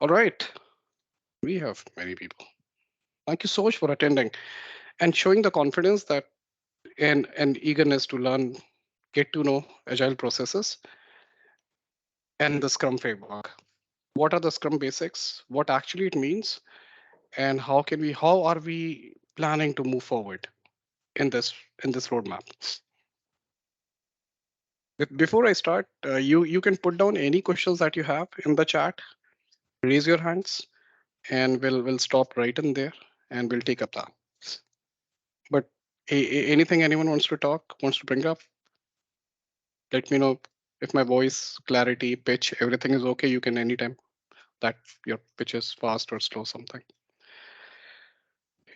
All right, we have many people. Thank you so much for attending and showing the confidence that and eagerness to learn, get to know agile processes and the Scrum framework. What are the Scrum basics? What actually it means, and how are we planning to move forward in this roadmap? Before I start, you can put down any questions that you have in the chat. Raise your hands, and we'll stop right in there, and we'll take up that. But anything anyone wants to wants to bring up, let me know. If my voice, clarity, pitch, everything is okay, you can anytime that your pitch is fast or slow, something.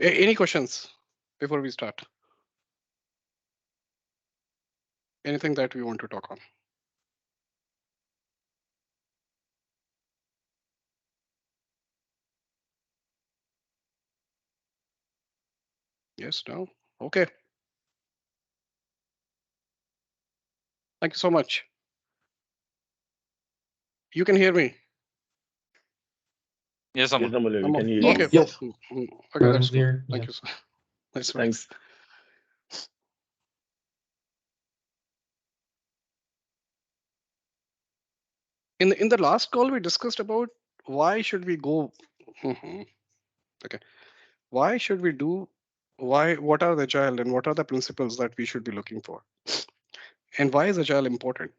Any questions before we start? Anything that we want to talk on? Yes, no? Okay. Thank you so much. You can hear me? Yes, Yes, Aman. Amulya, we can hear Okay, you. Yes. cool. Yes. Okay, Loud and that's cool. clear. Thank Yeah. you. That's Thanks. nice. In the last call, we discussed about why should we go. Okay. Why should we do? What are the agile and what are the principles that we should be looking for? And why is agile important?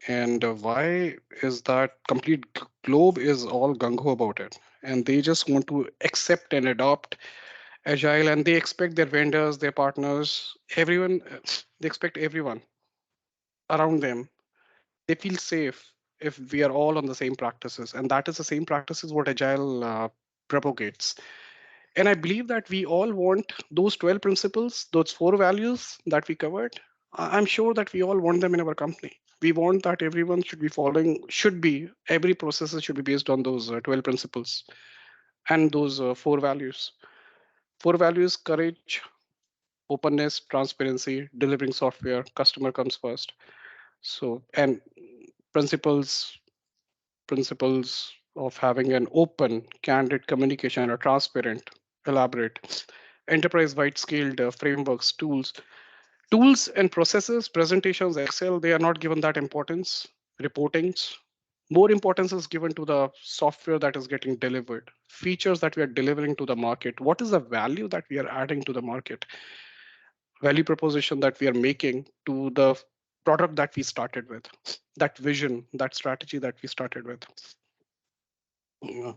And why is that complete globe is all gung ho about it? And they just want to accept and adopt agile, and they expect their vendors, their partners, everyone. They expect everyone around them. They feel safe if we are all on the same practices, and that is the same practices what agile propagates. And I believe that we all want those 12 principles, those 4 values that we covered. I'm sure that we all want them in our company. We want that everyone should be following, every process should be based on those 12 principles and those 4 values. 4 values: courage, openness, transparency, delivering software, customer comes first. So, and principles, principles of having an open, candid communication, a transparent, elaborate, enterprise-wide scaled frameworks, tools and processes, presentations, Excel, they are not given that importance. Reportings, more importance is given to the software that is getting delivered, features that we are delivering to the market. What is the value that we are adding to the market? Value proposition that we are making to the product that we started with, that vision, that strategy that we started with. Yeah.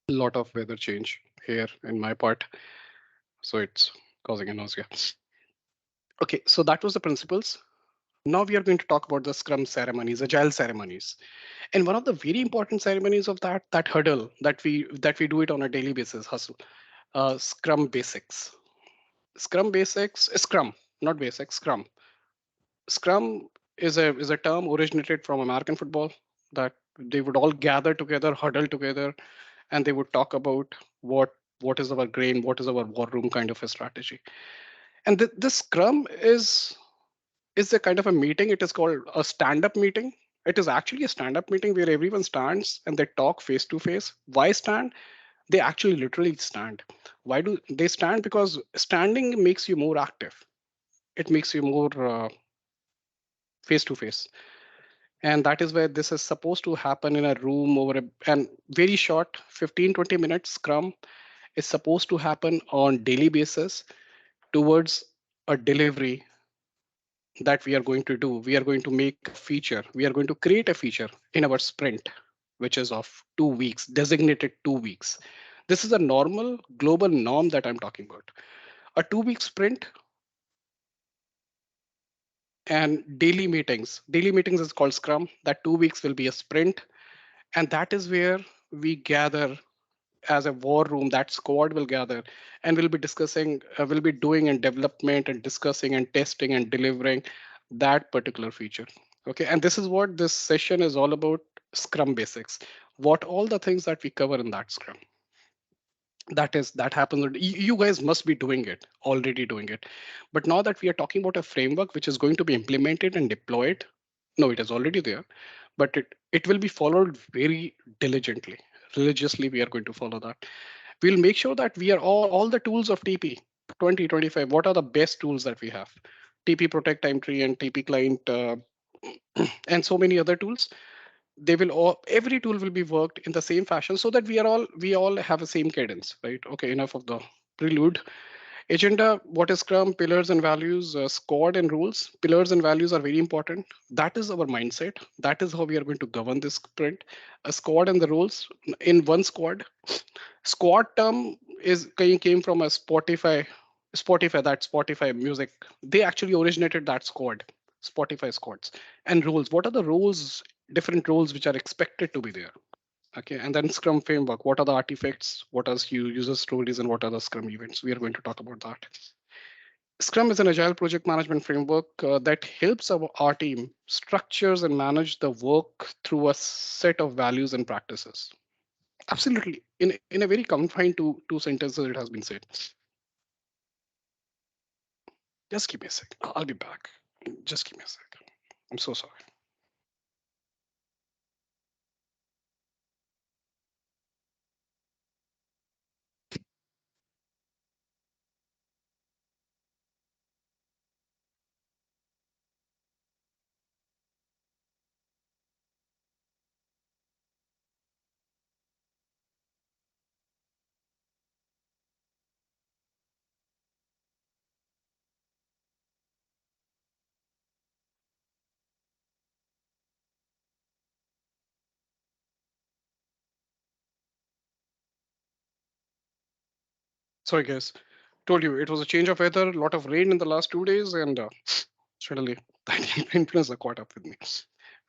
A lot of weather change here in my part, so it's causing a nausea. Okay, so that was the principles. Now we are going to talk about the Scrum ceremonies, Agile ceremonies. And one of the very important ceremonies of that hurdle that we do it on a daily basis, hustle, Scrum Basics. Scrum Basics, Scrum, not Basics, Scrum. Scrum is a term originated from American football, that they would all gather together, huddle together, and they would talk about what is our grain, what is our war room kind of a strategy. And this Scrum is a kind of a meeting. It is called a stand-up meeting. It is actually a stand-up meeting where everyone stands and they talk face to face. Why stand? They actually literally stand. Why do they stand? Because standing makes you more active. It makes you more face to face. And that is where this is supposed to happen in a room over and very short 15-20 minutes. Scrum is supposed to happen on daily basis towards a delivery that we are going to do. We are going to make a feature. We are going to create a feature in our sprint, which is of 2 weeks, designated 2 weeks. This is a normal global norm that I'm talking about. A 2 week sprint and daily meetings. Daily meetings is called Scrum. That 2 weeks will be a sprint. And that is where we gather as a war room. That squad will gather and we'll be discussing, we'll be doing and development and discussing and testing and delivering that particular feature. Okay, and this is what this session is all about: Scrum Basics. What all the things that we cover in that Scrum. That happens. You guys must be doing it, already doing it. But now that we are talking about a framework which is going to be implemented and deployed, no, it is already there. but it will be followed very diligently, religiously. We are going to follow that. We'll make sure that we are all the tools of TP 2025. What are the best tools that we have? TP Protect, Time Tree, and TP Client, and so many other tools. They will all Every tool will be worked in the same fashion so that we all have the same cadence, right? Okay, enough of the prelude. Agenda, what is Scrum? Pillars and values, squad and rules. Pillars and values are very important. That is our mindset. That is how we are going to govern this sprint. A squad and the rules in one squad. Squad term came from a Spotify, that Spotify music. They actually originated that squad, Spotify squads. And roles. What are the roles, different roles which are expected to be there? Okay, and then Scrum framework. What are the artifacts? What are user stories, and what are the Scrum events? We are going to talk about that. Scrum is an agile project management framework that helps our team structures and manage the work through a set of values and practices. Absolutely. In a very confined two sentences, it has been said. Just give me a sec. I'll be back. Just give me a sec. I'm so sorry. Sorry, guys. Told you it was a change of weather, a lot of rain in the last 2 days, and suddenly that influence caught up with me.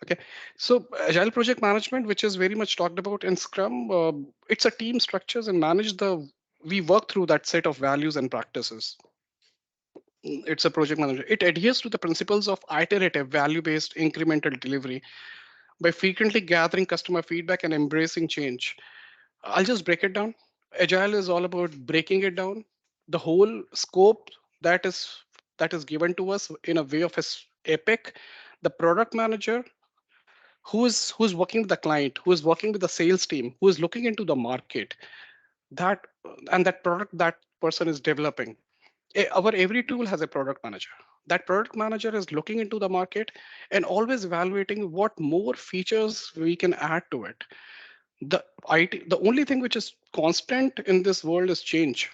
Okay, so agile project management, which is very much talked about in Scrum, it's a team structures and manage the. We work through that set of values and practices. It's a project manager. It adheres to the principles of iterative, value-based, incremental delivery by frequently gathering customer feedback and embracing change. I'll just break it down. Agile is all about breaking it down. The whole scope that is that is given to us in a way of epic. The product manager who's working with the client, who is working with the sales team, who is looking into the market, that and that product that person is developing. Our every tool has a product manager. That product manager is looking into the market and always evaluating what more features we can add to it. The only thing which is constant in this world is change.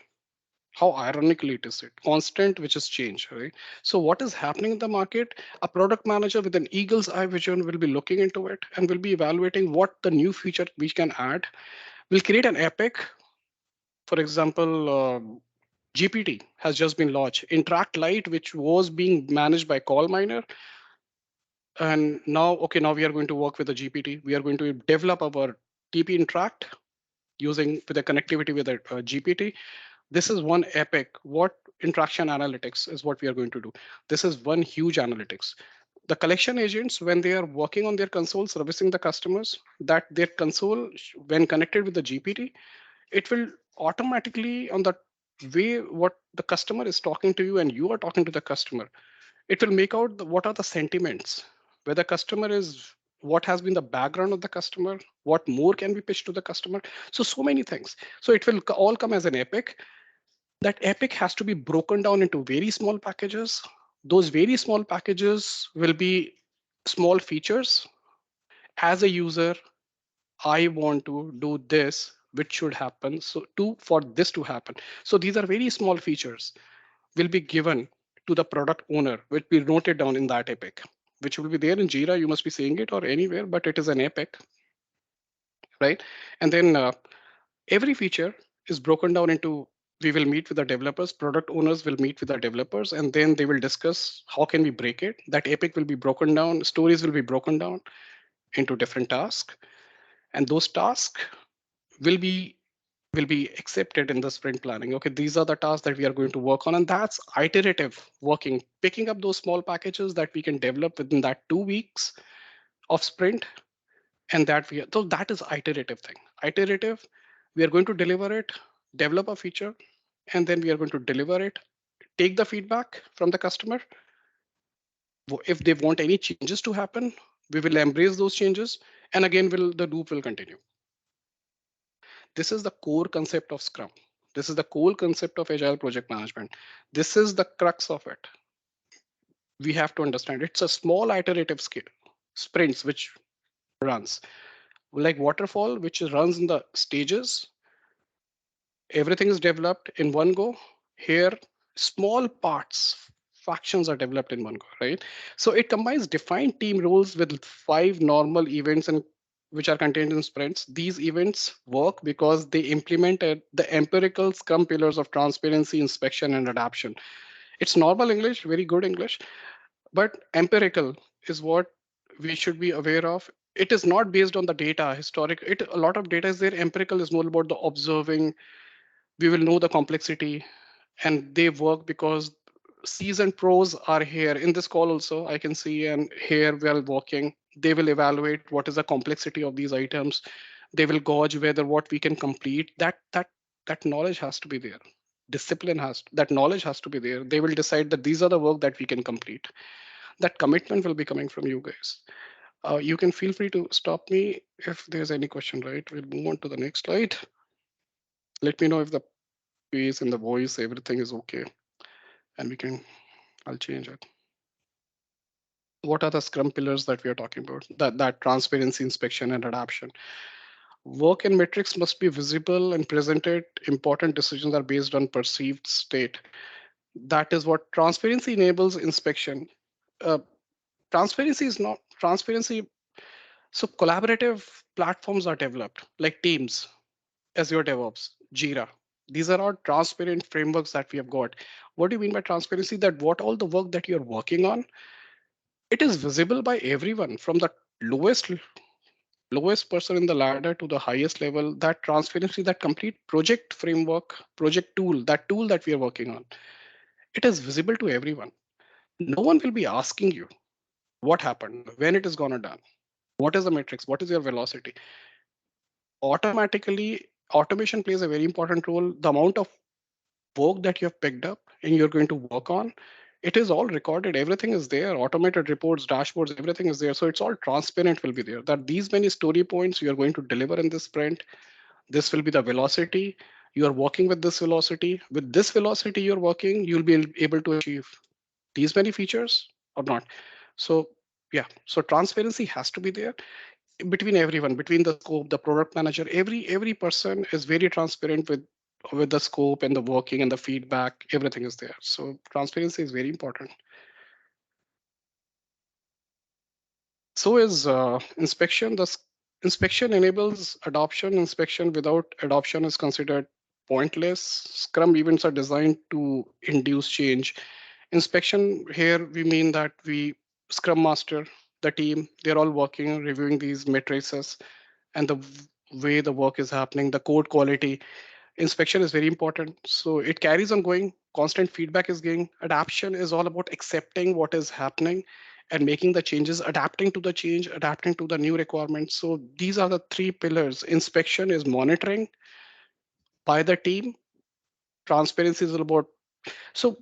How ironically it is, it constant, which is change, right? So what is happening in the market? A product manager with an eagle's eye vision will be looking into it and will be evaluating what the new feature we can add. We'll create an epic. For example, GPT has just been launched. Interact Lite, which was being managed by Call Miner, and now we are going to work with the GPT. We are going to develop our TP Interact using with the connectivity with the GPT. This is one epic. What interaction analytics is what we are going to do. This is one huge analytics. The collection agents, when they are working on their console servicing the customers, that their console, when connected with the GPT, it will automatically on the way what the customer is talking to you and you are talking to the customer, it will make out what are the sentiments, where the customer is, what has been the background of the customer, what more can be pitched to the customer. So many things. So it will all come as an epic. That epic has to be broken down into very small packages. Those very small packages will be small features. As a user, I want to do this, which should happen. So for this to happen. So these are very small features will be given to the product owner, which will be noted down in that epic, which will be there in Jira. You must be seeing it or anywhere, but it is an epic, right? And then every feature is broken down into, we will meet with the developers, product owners will meet with the developers, and then they will discuss how can we break it. That epic will be broken down, stories will be broken down into different tasks, and those tasks will be accepted in the sprint planning. Okay, these are the tasks that we are going to work on, and that's iterative working, picking up those small packages that we can develop within that 2 weeks of sprint, and so that is iterative thing. Iterative, we are going to deliver it, develop a feature, and then we are going to deliver it, take the feedback from the customer. If they want any changes to happen, We will embrace those changes, and again, the loop will continue. This is the core concept of Scrum. This is the core concept of Agile project management. This is the crux of it. We have to understand it's a small iterative scale sprints which runs like waterfall, which runs in the stages. Everything is developed in one go. Here, small parts, factions are developed in one go, right? So it combines defined team roles with 5 normal events and which are contained in sprints. These events work because they implemented the empirical Scrum pillars of transparency, inspection, and adaptation. It's normal English, very good English, but empirical is what we should be aware of. It is not based on the data, historic. A lot of data is there. Empirical is more about the observing. We will know the complexity, and they work because seasoned pros are here in this call also. I can see and hear while walking. They will evaluate what is the complexity of these items. They will gauge whether what we can complete. That knowledge has to be there. Discipline has that knowledge has to be there. They will decide that these are the work that we can complete. That commitment will be coming from you guys. You can feel free to stop me if there's any question. Right, we'll move on to the next slide. Let me know if the pace and the voice, everything is okay, and we can, I'll change it. What are the Scrum pillars that we are talking about? That transparency, inspection, and adaptation. Work and metrics must be visible and presented. Important decisions are based on perceived state. That is what transparency enables inspection. Uh, Transparency is not transparency. So collaborative platforms are developed like Teams, Azure DevOps, Jira. These are all transparent frameworks that we have got. What do you mean by transparency? That what all the work that you're working on, it is visible by everyone from the lowest person in the ladder to the highest level. That transparency, that complete project framework, project tool, that tool that we are working on, it is visible to everyone. No one will be asking you what happened, when it is gonna done, what is the metrics, what is your velocity. Automatically, automation plays a very important role. The amount of work that you have picked up and you're going to work on, it is all recorded. Everything is there. Automated reports, dashboards, everything is there. So it's all transparent will be there. That these many story points you are going to deliver in this sprint. This will be the velocity. You are working with this velocity. With this velocity you're working, you'll be able to achieve these many features or not. So yeah, so transparency has to be there between everyone, between the scope, the product manager. Every person is very transparent with the scope and the working and the feedback. Everything is there. So transparency is very important. So is inspection. Inspection enables adoption. Inspection without adoption is considered pointless. Scrum events are designed to induce change. Inspection here, we mean that we Scrum Master, the team, they're all working, reviewing these matrices and the way the work is happening, the code quality. Inspection is very important. So it carries on going. Constant feedback is getting. Adaptation is all about accepting what is happening and making the changes, adapting to the change, adapting to the new requirements. So these are the 3 pillars. Inspection is monitoring by the team. Transparency is all about. So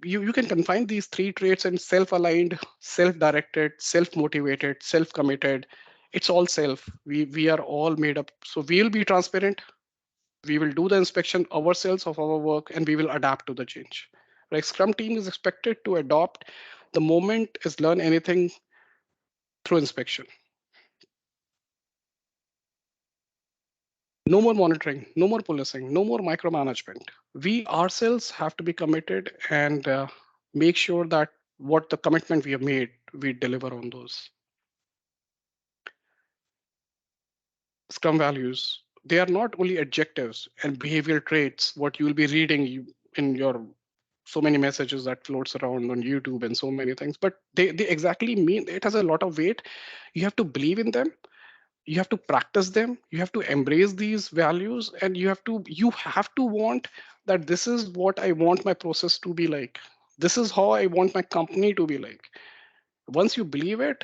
you can confine these 3 traits and self-aligned, self-directed, self-motivated, self-committed. It's all self. We are all made up. So we'll be transparent. We will do the inspection ourselves of our work, and we will adapt to the change. Like Scrum team is expected to adopt the moment is learn anything through inspection. No more monitoring, no more policing, no more micromanagement. We ourselves have to be committed and make sure that what the commitment we have made, we deliver on those. Scrum values, they are not only adjectives and behavioral traits, what you will be reading in your so many messages that floats around on YouTube and so many things, but they exactly mean it has a lot of weight. You have to believe in them. You have to practice them. You have to embrace these values, and you have to want that this is what I want my process to be like. This is how I want my company to be like. Once you believe it,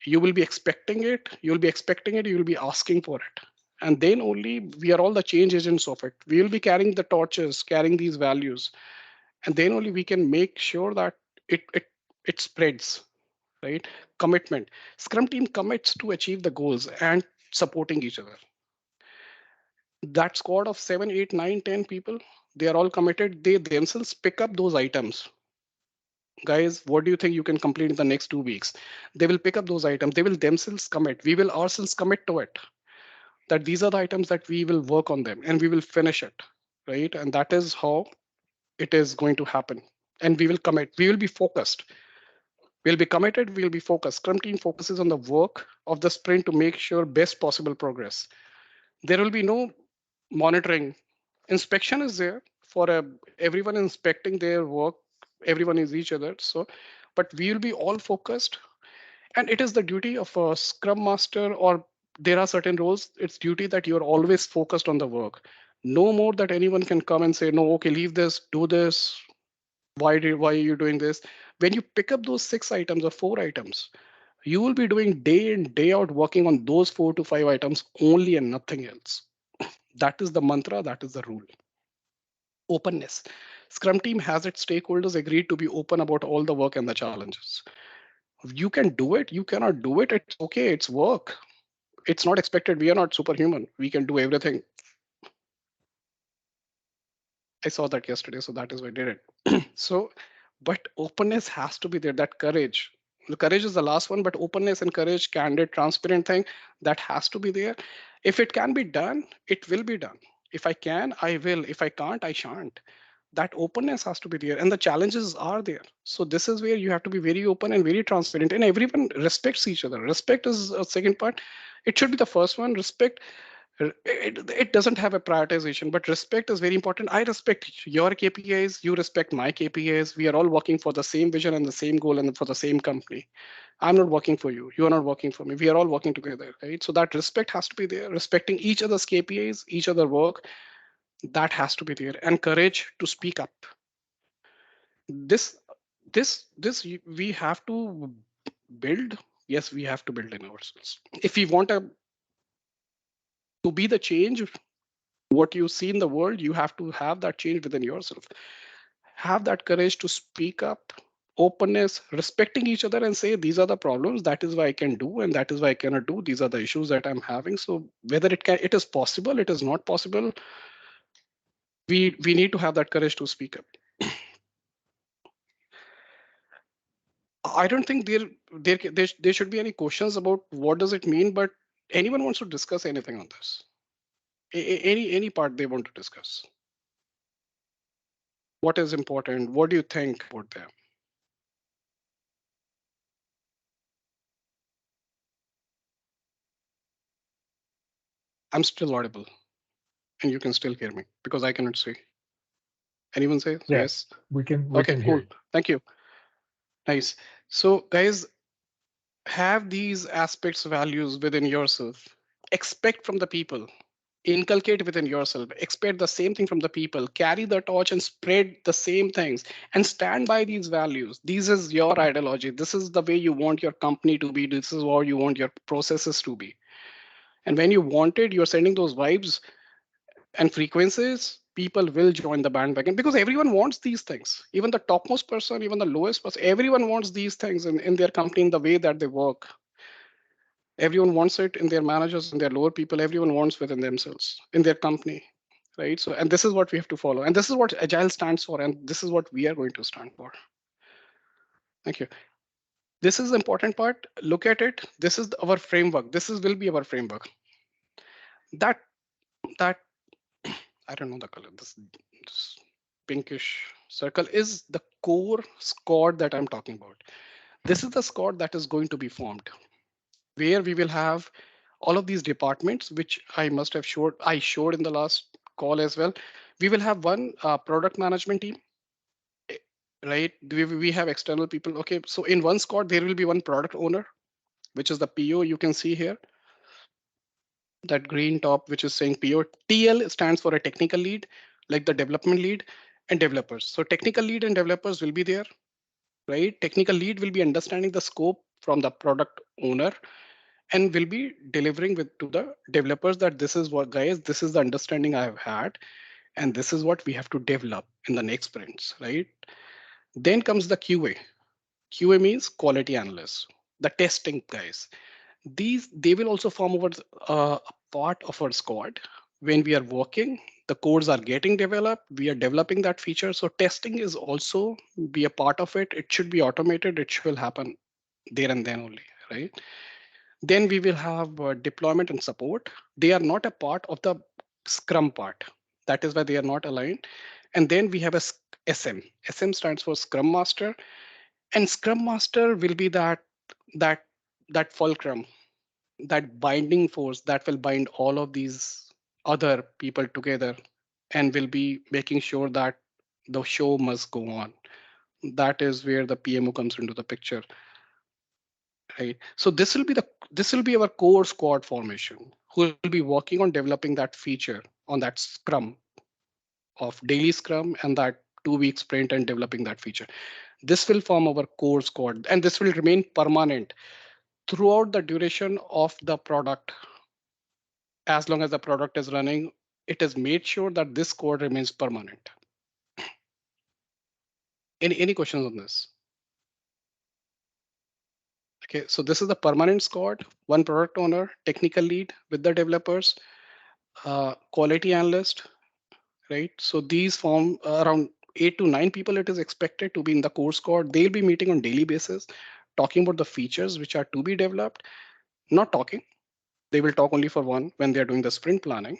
you will be expecting it. You'll be expecting it. You will be asking for it. And then only we are all the change agents of it. We will be carrying the torches, carrying these values, and then only we can make sure that it it spreads, right? Commitment. Scrum team commits to achieve the goals and supporting each other. That squad of 7, 8, 9, 10 people, they are all committed. They themselves pick up those items. Guys, what do you think you can complete in the next 2 weeks? They will pick up those items. They will themselves commit. We will ourselves commit to it. That these are the items that we will work on them and we will finish it, right? And that is how it is going to happen. And we will commit. We will be focused. We'll be committed. We'll be focused. Scrum team focuses on the work of the sprint to make sure best possible progress. There will be no monitoring. Inspection is there for everyone inspecting their work. Everyone is each other. So, but we will be all focused, and it is the duty of a scrum master, or there are certain roles. It's duty that you're always focused on the work. No more that anyone can come and say, no, okay, leave this, do this. Why are you doing this? When you pick up those 6 items or 4 items, you will be doing day in, day out, working on those 4 to 5 items only and nothing else. That is the mantra, that is the rule. Openness. Scrum team has its stakeholders agreed to be open about all the work and the challenges. You can do it, you cannot do it, it's okay, it's work. It's not expected. We are not superhuman. We can do everything. I saw that yesterday, so that is why I did it. So, but openness has to be there, that courage. The courage is the last one, but openness and courage, candid, transparent thing, that has to be there. If it can be done, it will be done. If I can, I will. If I can't, I shan't. That openness has to be there, and the challenges are there. So this is where you have to be very open and very transparent, and everyone respects each other. Respect is a second part. It should be the first one. Respect, it doesn't have a prioritization, but respect is very important. I respect your KPIs, you respect my KPIs. We are all working for the same vision and the same goal and for the same company. I'm not working for you, you are not working for me. We are all working together, right? So that respect has to be there. Respecting each other's KPIs, each other work, that has to be there. And courage to speak up. We have to build. Yes, we have to build in ourselves if we want to be the change. What you see in the world, you have to have that change within yourself. Have that courage to speak up. Openness, respecting each other, and say these are the problems, that is why I can do and that is why I cannot do. These are the issues that I'm having. So whether it is possible, it is not possible, we need to have that courage to speak up. I don't think there should be any questions about what does it mean, but anyone wants to discuss anything on this? Any part they want to discuss? What is important? What do you think about them? I'm still audible and you can still hear me because I cannot see. Anyone say Yes, yes? we Okay, can hear cool. you. Thank you. Nice. So guys, have these aspects, values within yourself. Expect from the people. Inculcate within yourself. Expect the same thing from the people. Carry the torch and spread the same things and stand by these values. This is your ideology. This is the way you want your company to be. This is how you want your processes to be. And when you want it, you're sending those vibes and frequencies, people will join the bandwagon because everyone wants these things. Even the topmost person, even the lowest person, everyone wants these things in their company, in the way that they work. Everyone wants it in their managers and their lower people. Everyone wants within themselves, in their company, right? So, and this is what we have to follow. And this is what Agile stands for. And this is what we are going to stand for. Thank you. This is the important part. Look at it. This is our framework. Will be our framework. That that I don't know the color. This pinkish circle is the core squad that I'm talking about. This is the squad that is going to be formed, where we will have all of these departments, which I showed in the last call as well. We will have one product management team, eh, right? We have external people. Okay, so in one squad, there will be one product owner, which is the PO. You can see here that green top, which is saying PO. TL stands for a technical lead, like the development lead, and developers. So technical lead and developers will be there, right? Technical lead will be understanding the scope from the product owner and will be delivering with to the developers that this is what, guys, this is the understanding I've had, and this is what we have to develop in the next sprints, right? Then comes the QA. QA means quality analyst. the testing guys. These they will also form our a part of our squad when we are working. The codes are getting developed. We are developing that feature. So testing is also be a part of it. It should be automated. It should happen there and then only, right? Then we will have deployment and support. They are not a part of the Scrum part. That is why they are not aligned. And then we have a SM. SM stands for Scrum Master, and Scrum Master will be that that fulcrum, that binding force that will bind all of these other people together and will be making sure that the show must go on. That is where the PMO comes into the picture, right? So this will be our core squad formation who will be working on developing that feature on that scrum of daily scrum and that 2 week sprint and developing that feature. This will form our core squad and this will remain permanent throughout the duration of the product. As long as the product is running, it is made sure that this code remains permanent. Any questions on this? Okay, so this is the permanent squad, one product owner, technical lead with the developers, quality analyst, right? So these form around 8 to 9 people. It is expected to be in the core squad. They'll be meeting on daily basis, talking about the features which are to be developed. Not talking. They will talk only for one when they are doing the sprint planning.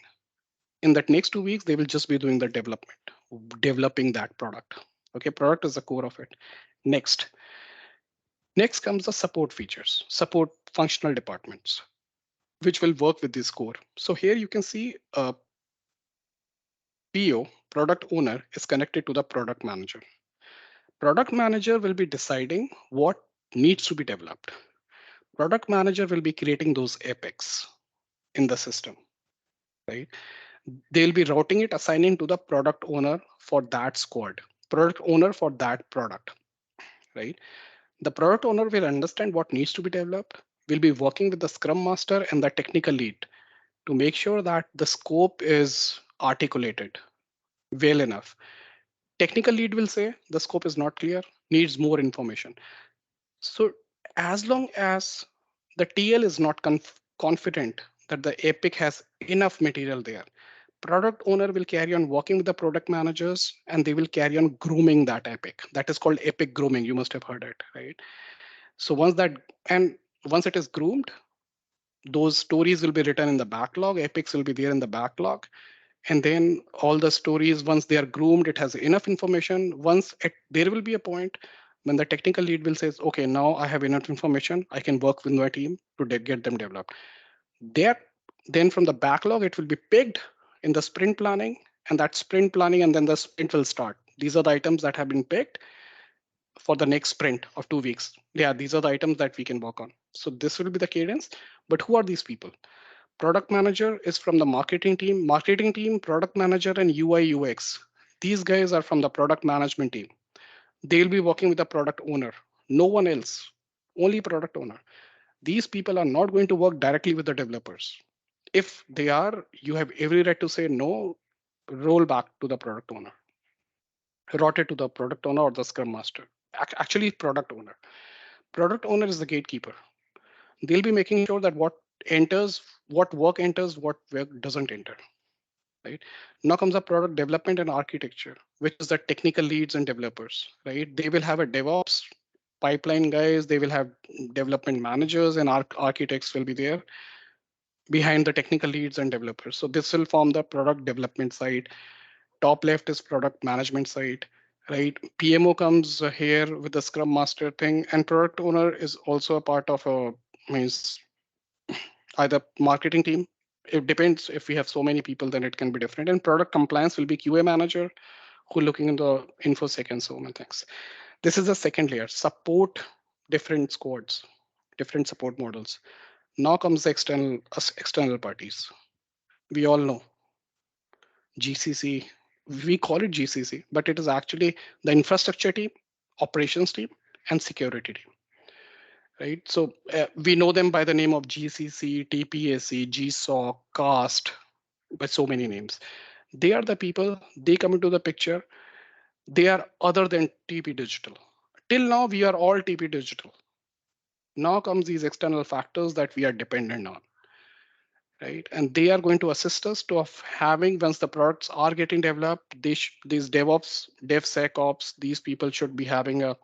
In that next 2 weeks, they will just be doing the development, developing that product. Okay, product is the core of it. Next, next comes the support features, support functional departments, which will work with this core. So here you can see PO, product owner, is connected to the product manager. Product manager will be deciding what needs to be developed. Product manager will be creating those epics in the system, right? They'll be routing it, assigning to the product owner for that squad, product owner for that product, right? The product owner will understand what needs to be developed, will be working with the scrum master and the technical lead to make sure that the scope is articulated well enough. Technical lead will say the scope is not clear, needs more information. So as long as the TL is not confident that the epic has enough material there, product owner will carry on working with the product managers and they will carry on grooming that epic. That is called epic grooming. You must have heard it, right? So once it is groomed, those stories will be written in the backlog, epics will be there in the backlog, and then all the stories, once they are groomed, it has enough information. There will be a point when the technical lead will say, okay, now I have enough information, I can work with my team to get them developed. There, then from the backlog, it will be picked in the sprint planning, and that sprint planning, and then the sprint will start. These are the items that have been picked for the next sprint of 2 weeks. Yeah, these are the items that we can work on. So this will be the cadence. But who are these people? Product manager is from the marketing team, product manager, and UI UX. These guys are from the product management team. They'll be working with the product owner, no one else, only product owner. These people are not going to work directly with the developers. If they are, you have every right to say no, roll back to the product owner, route it to the product owner or the scrum master. Actually, product owner. Product owner is the gatekeeper. They'll be making sure that what work enters, what work doesn't enter. Right now comes the product development and architecture, which is the technical leads and developers. Right, they will have a DevOps pipeline guys. They will have development managers and architects will be there behind the technical leads and developers. So this will form the product development side. Top left is product management side, right? PMO comes here with the Scrum Master thing, and product owner is also a part of a means either marketing team. It depends. If we have so many people, then it can be different. And product compliance will be QA manager who looking in the infosec and so many things. This is the second layer. Support different squads, different support models. Now comes the external parties. We all know GCC. We call it GCC, but it is actually the infrastructure team, operations team, and security team. Right. So we know them by the name of GCC, TPAC, GSOC, CAST, by so many names. They are the people, they come into the picture. They are other than TP Digital. Till now, we are all TP Digital. Now comes these external factors that we are dependent on, right? And they are going to assist us to of having, once the products are getting developed, these DevOps, DevSecOps, these people should be having a,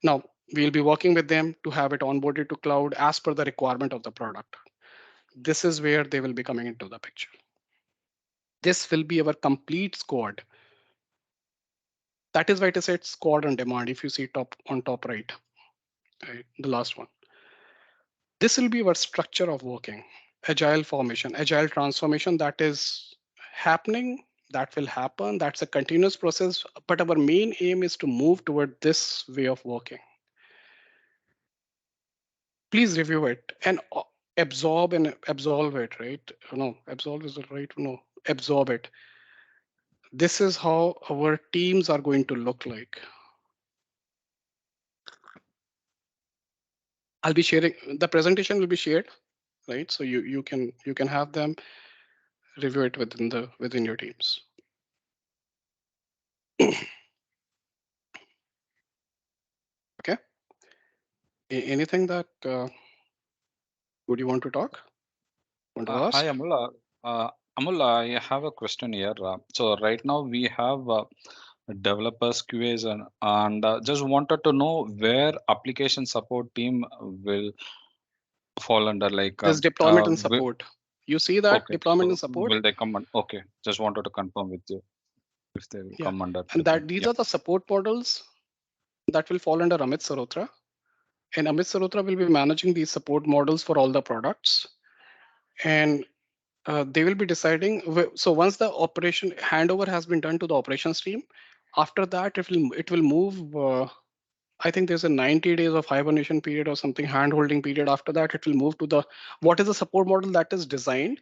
now we'll be working with them to have it onboarded to cloud as per the requirement of the product. This is where they will be coming into the picture. This will be our complete squad. That is why it is said squad on demand. If you see top on top right, the last one. This will be our structure of working. Agile formation, agile transformation, that is happening, that will happen. That's a continuous process. But our main aim is to move toward this way of working. Please review it and absorb and absolve it, right? No, absolve is the right, no, absorb it. This is how our teams are going to look like. I'll be sharing the presentation will be shared, right? So you can have them review it within your teams. Okay. Anything that would you want to talk? Want to Hi, ask? Amul. Amul, I have a question here. So right now we have developers, QAs, and just wanted to know where application support team will fall under. Like, This deployment and support. You see that okay, deployment and so support? will they come? Okay, just wanted to confirm with you if they will Yeah. come under And the team. that these Yeah. are the support models that will fall under Amit Sarotra. And Amit Sarotra will be managing these support models for all the products. And they will be deciding. So once the operation handover has been done to the operations team, after that it will move. I think there's a 90 days of hibernation period or something, hand holding period. After that, it will move to the what is the support model that is designed.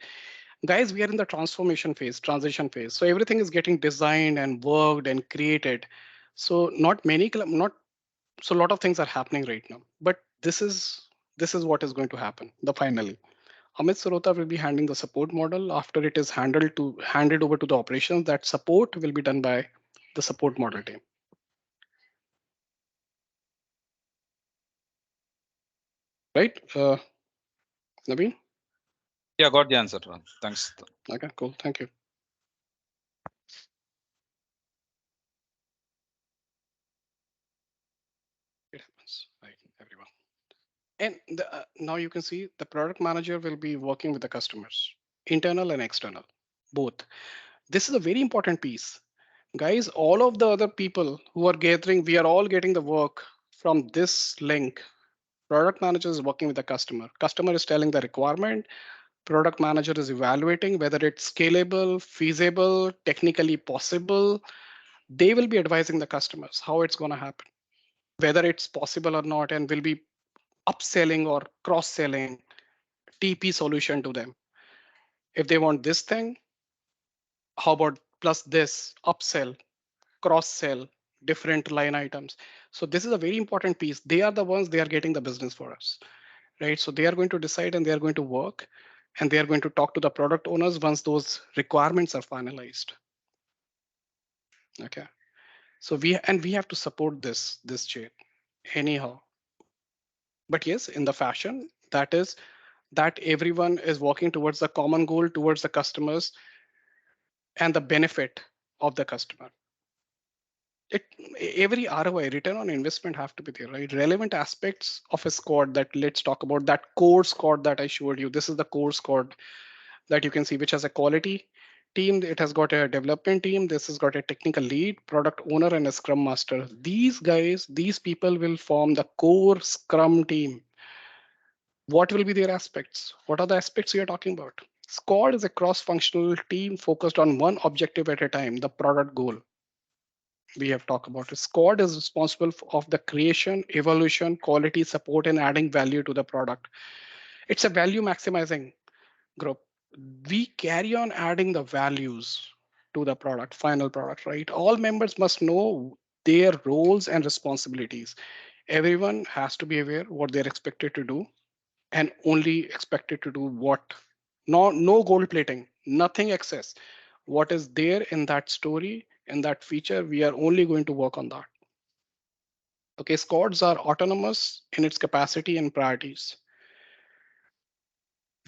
Guys, we are in the transformation phase, transition phase. So everything is getting designed and worked and created. So not so a lot of things are happening right now. But this is what is going to happen. The finally. Amit Sarota will be handling the support model. After it is handed over to the operations, that support will be done by the support model team. Right? Naveen? Yeah, got the answer. Thanks. Okay, cool. Thank you. It happens, right, everyone. And now you can see the product manager will be working with the customers, internal and external, both. This is a very important piece. Guys, all of the other people who are gathering, we are all getting the work from this link. Product manager is working with the customer. Customer is telling the requirement. Product manager is evaluating whether it's scalable, feasible, technically possible. They will be advising the customers how it's going to happen, whether it's possible or not, and will be upselling or cross-selling TP solution to them. If they want this thing, how about plus this, upsell, cross-sell, different line items. So this is a very important piece. They are the ones, they are getting the business for us, right? So they are going to decide and they are going to work and they are going to talk to the product owners once those requirements are finalized. Okay. So we have to support this chain anyhow. But yes, in the fashion that is that everyone is working towards the common goal, towards the customers and the benefit of the customer. It every ROI, return on investment, have to be there, right? Relevant aspects of a squad, that let's talk about that core squad that I showed you. This is the core squad that you can see, which has a quality team. It has got a development team. This has got a technical lead, product owner, and a scrum master. These guys, these people will form the core scrum team. What will be their aspects? What are the aspects we are talking about? Squad is a cross-functional team focused on one objective at a time, the product goal. We have talked about it. Squad is responsible of the creation, evolution, quality, support, and adding value to the product. It's a value maximizing group. We carry on adding the values to the product, final product, right? All members must know their roles and responsibilities. Everyone has to be aware what they're expected to do and only expected to do what. No gold plating, nothing excess. What is there in that story, in that feature, we are only going to work on that. Okay, squads are autonomous in its capacity and priorities.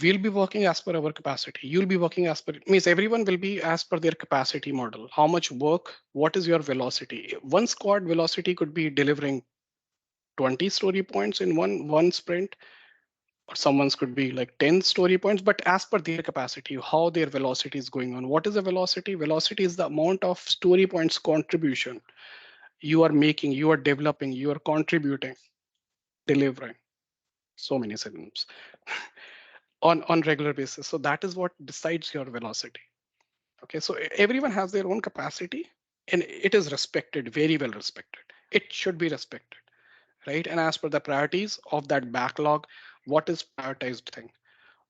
We'll be working as per our capacity. You'll be working as per, means everyone will be as per their capacity model. How much work, what is your velocity? One squad velocity could be delivering 20 story points in one sprint, or someone's could be like 10 story points, but as per their capacity, how their velocity is going on. What is the velocity? Velocity is the amount of story points contribution you are making, you are developing, you are contributing, delivering. So many synonyms on regular basis. So that is what decides your velocity. Okay, so everyone has their own capacity, and it is respected, very well respected. It should be respected, right? And as per the priorities of that backlog, what is prioritized thing?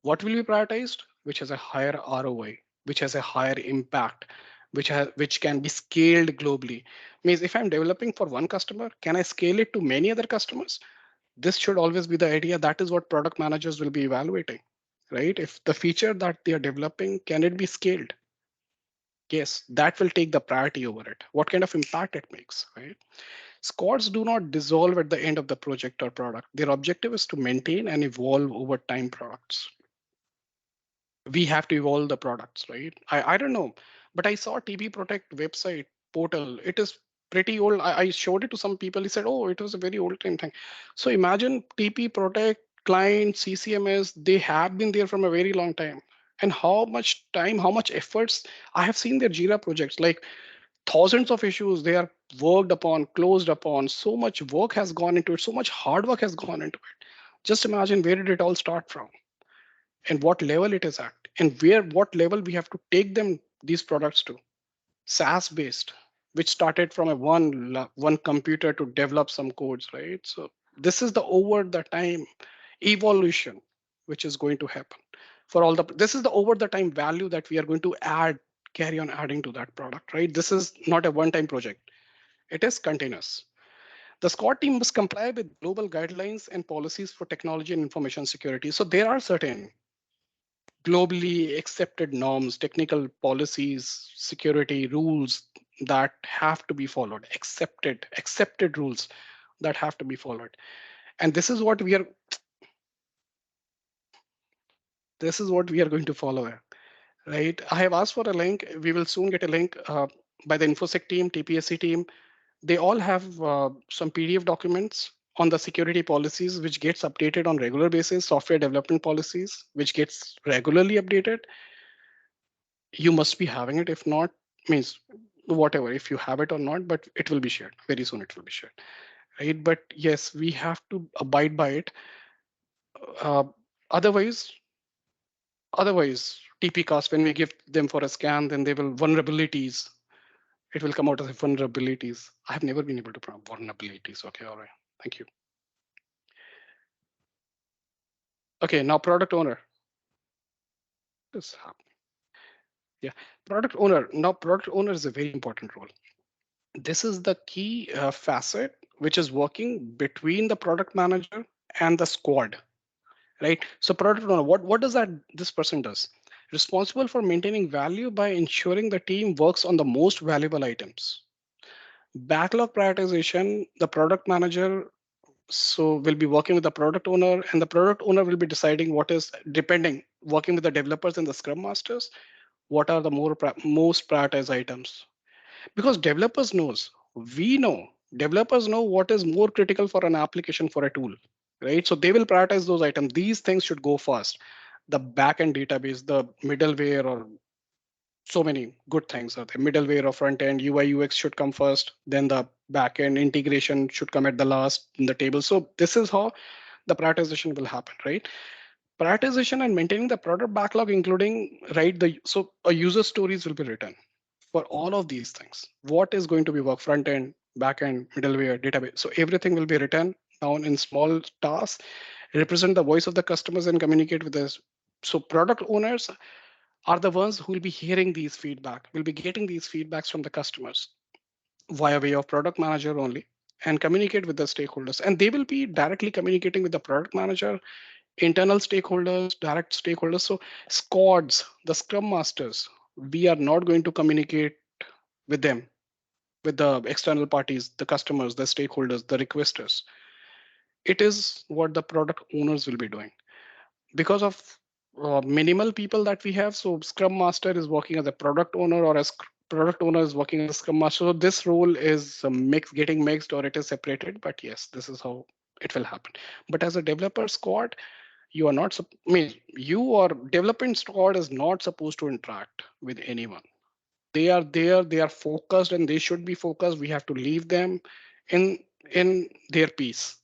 What will be prioritized? Which has a higher ROI, which has a higher impact, which can be scaled globally. Means if I'm developing for one customer, can I scale it to many other customers? This should always be the idea. That is what product managers will be evaluating, right? If the feature that they are developing, can it be scaled? Yes, that will take the priority over it. What kind of impact it makes, right? Squads do not dissolve at the end of the project or product. Their objective is to maintain and evolve over time products. We have to evolve the products, right? I don't know, but I saw TP Protect website portal. It is pretty old. I showed it to some people. He said, oh, it was a very old time thing. So imagine TP Protect, client, CCMS, they have been there from a very long time. And how much time, how much efforts. I have seen their Jira projects, like thousands of issues they are worked upon, closed upon. So much work has gone into it, so much hard work has gone into it. Just imagine, where did it all start from, and what level it is at, and where what level we have to take them, these products to. SaaS based, which started from a one computer to develop some codes, right? So this is the over the time evolution which is going to happen for all the. This is the over the time value that we are going to add, carry on adding to that product, right? This is not a one time project. It is continuous. The SCOT team must comply with global guidelines and policies for technology and information security. So there are certain globally accepted norms, technical policies, security rules that have to be followed, accepted rules that have to be followed. And this is what we are going to follow, right? I have asked for a link. We will soon get a link by the InfoSec team, TPSC team. They all have some PDF documents on the security policies, which gets updated on regular basis, software development policies, which gets regularly updated. You must be having it. If not, means whatever, if you have it or not, but it will be shared very soon. It will be shared, right? But yes, we have to abide by it. uh, otherwise otherwise TP cast, when we give them for a scan, then they will vulnerabilities, it will come out as a vulnerabilities. I have never been able to pronounce vulnerabilities. Okay, all right, thank you. Okay, now product owner. This happening. Yeah, product owner. Now product owner is a very important role. This is the key facet which is working between the product manager and the squad, right? So product owner, what does that this person does? Responsible for maintaining value by ensuring the team works on the most valuable items. Backlog prioritization, the product manager so will be working with the product owner, and the product owner will be deciding what is depending, working with the developers and the scrum masters, what are the most prioritized items. Because developers know what is more critical for an application, for a tool, right? So they will prioritize those items. These things should go fast. The backend database, the middleware, or so many good things are there. Middleware or front end, UI UX should come first, then the backend integration should come at the last in the table. So this is how the prioritization will happen, right? Prioritization and maintaining the product backlog, including, right, the so a user stories will be written for all of these things. What is going to be work, front end, back end, middleware, database. So everything will be written down in small tasks, represent the voice of the customers and communicate with us. So product owners are the ones who will be hearing these feedback, will be getting these feedbacks from the customers via way of product manager only, and communicate with the stakeholders. And they will be directly communicating with the product manager, internal stakeholders, direct stakeholders. So squads, the scrum masters, we are not going to communicate with them with the external parties, the customers, the stakeholders, the requesters. It is what the product owners will be doing because of minimal people that we have. So Scrum Master is working as a product owner, or as product owner is working as a Scrum Master. So this role is getting mixed, or it is separated. But yes, this is how it will happen. But as a developer squad, you are not. I mean, you or development squad is not supposed to interact with anyone. They are there. They are focused, and they should be focused. We have to leave them in their peace.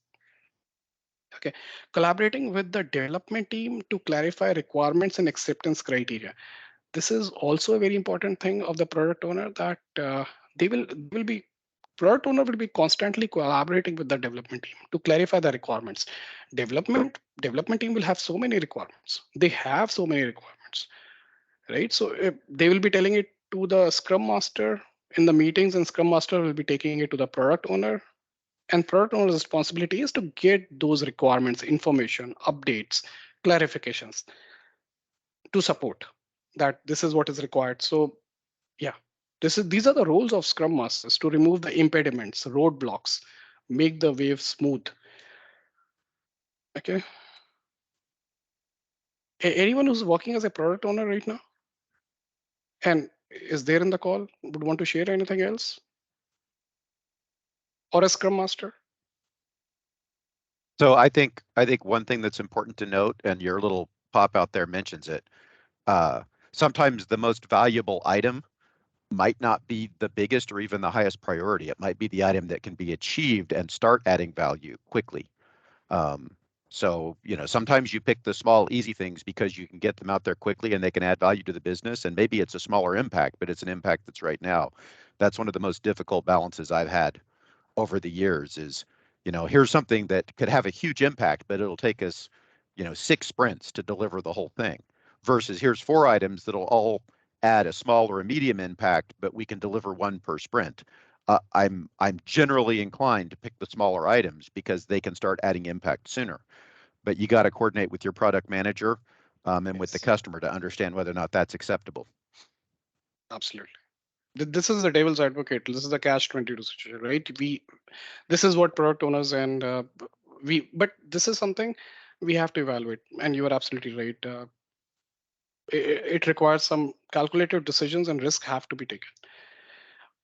Okay. Collaborating with the development team to clarify requirements and acceptance criteria. This is also a very important thing of the product owner, that they will be product owner will be constantly collaborating with the development team to clarify the requirements. Development team will have so many requirements. They have so many requirements, right? So if they will be telling it to the Scrum Master in the meetings, and Scrum Master will be taking it to the product owner, and product owner's responsibility is to get those requirements, information, updates, clarifications to support that this is what is required. So yeah, these are the roles of Scrum Masters, to remove the impediments, roadblocks, make the wave smooth. Okay. Anyone who's working as a product owner right now and is there in the call would want to share anything else, or a Scrum Master? So I think one thing that's important to note, and your little pop out there mentions it, uh, sometimes the most valuable item might not be the biggest or even the highest priority. It might be the item that can be achieved and start adding value quickly. Um, so, sometimes you pick the small, easy things because you can get them out there quickly and they can add value to the business. And maybe it's a smaller impact, but it's an impact that's right now. That's one of the most difficult balances I've had over the years is, here's something that could have a huge impact, but it'll take us, 6 sprints to deliver the whole thing, versus here's 4 items that'll all add a small or a medium impact, but we can deliver one per sprint. I'm generally inclined to pick the smaller items because they can start adding impact sooner. But you got to coordinate with your product manager and with the Yes, customer to understand whether or not that's acceptable. absolutely. This is the devil's advocate. This is the catch 22 situation, right? This is what product owners and but this is something we have to evaluate. And you are absolutely right. It requires some calculated decisions, and risk have to be taken.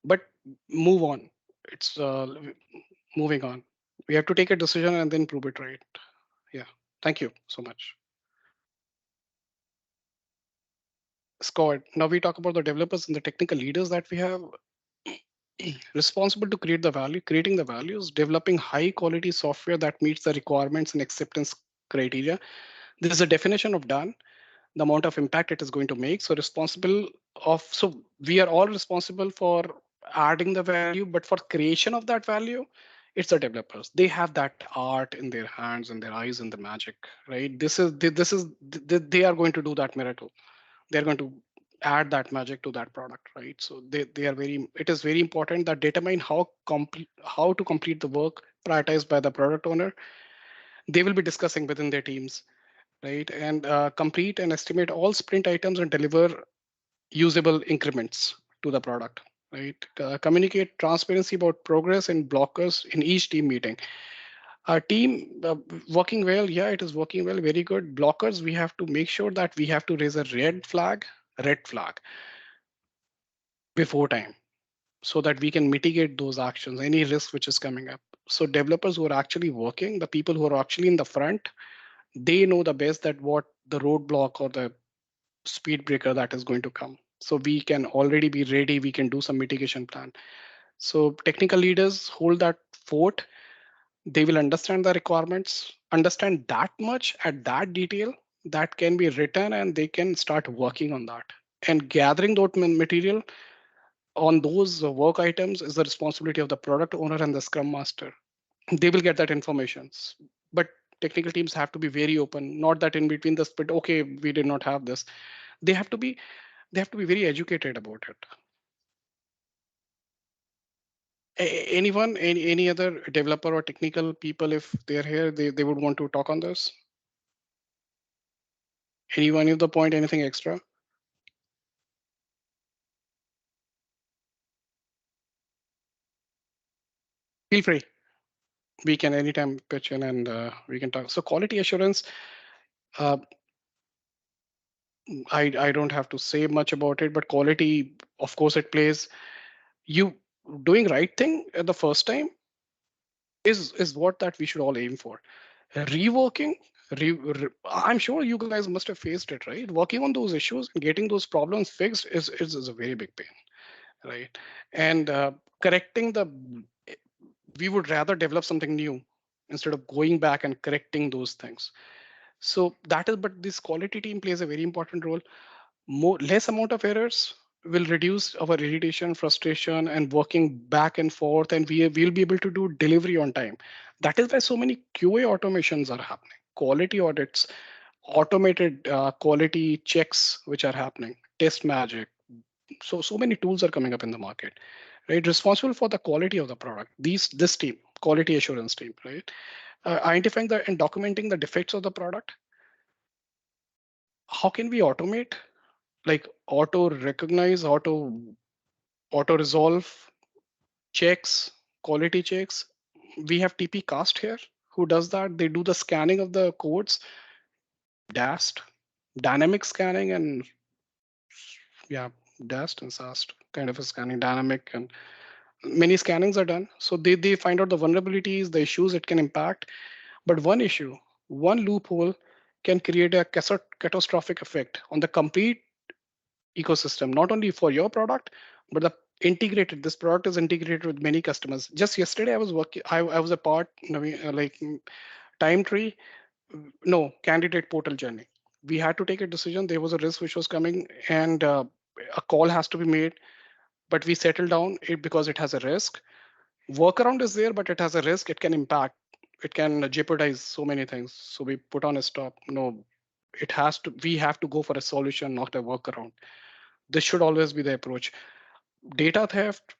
But move on. It's moving on. We have to take a decision and then prove it right. Yeah. Thank you so much, Scott. Now we talk about the developers and the technical leaders that we have responsible to creating the values, developing high quality software that meets the requirements and acceptance criteria. This is a definition of done, the amount of impact it is going to make. So we are all responsible for adding the value, but for creation of that value, it's the developers. They have that art in their hands and their eyes and the magic, right? They are going to do that miracle. They're going to add that magic to that product, right? So they are very, it is very important that determine how to complete the work prioritized by the product owner. They will be discussing within their teams, right? And complete and estimate all sprint items and deliver usable increments to the product, right? Communicate transparency about progress and blockers in each team meeting. Our team working well, yeah, it is working well, very good. Blockers, we have to make sure that we have to raise a red flag before time, so that we can mitigate those actions, any risk which is coming up. So developers who are actually working, the people who are actually in the front, they know the best that what the roadblock or the speed breaker that is going to come. So we can already be ready. We can do some mitigation plan. So technical leaders hold that fort. They will understand the requirements, understand that much at that detail that can be written, and they can start working on that. And gathering that material on those work items is the responsibility of the product owner and the scrum master. They will get that information. But technical teams have to be very open, not that in between the split, okay, we did not have this. They have to be very educated about it. Anyone, any other developer or technical people, if they're here, they would want to talk on this. Anyone of the point, anything extra? Feel free. We can anytime pitch in and we can talk. So quality assurance, uh, I don't have to say much about it, but quality, of course, it plays. You doing right thing at the first time is what that we should all aim for. Reworking, I'm sure you guys must have faced it, right? Working on those issues and getting those problems fixed is a very big pain, right? And correcting the, we would rather develop something new instead of going back and correcting those things. So that is, but this quality team plays a very important role. More less amount of errors will reduce our irritation, frustration, and working back and forth, and will be able to do delivery on time. That is why so many QA automations are happening, quality audits, automated quality checks which are happening, test magic. So many tools are coming up in the market, right? Responsible for the quality of the product. This team, quality assurance team, right? Identifying the and documenting the defects of the product. How can we automate, like auto recognize, auto resolve checks, quality checks? We have TP Cast here who does that. They do the scanning of the codes, DAST, dynamic scanning, and yeah, DAST and SAST kind of a scanning, dynamic, and many scannings are done. So they find out the vulnerabilities, the issues it can impact. But one issue, one loophole can create a catastrophic effect on the complete ecosystem, not only for your product, but the integrated. This product is integrated with many customers. Just yesterday, I was working. I was a part, time tree, no candidate portal journey. We had to take a decision. There was a risk which was coming, and a call has to be made. But we settled down it because it has a risk. Workaround is there, but it has a risk. It can impact. It can jeopardize so many things. So we put on a stop. No, it has to. We have to go for a solution, not a workaround. This should always be the approach. Data theft,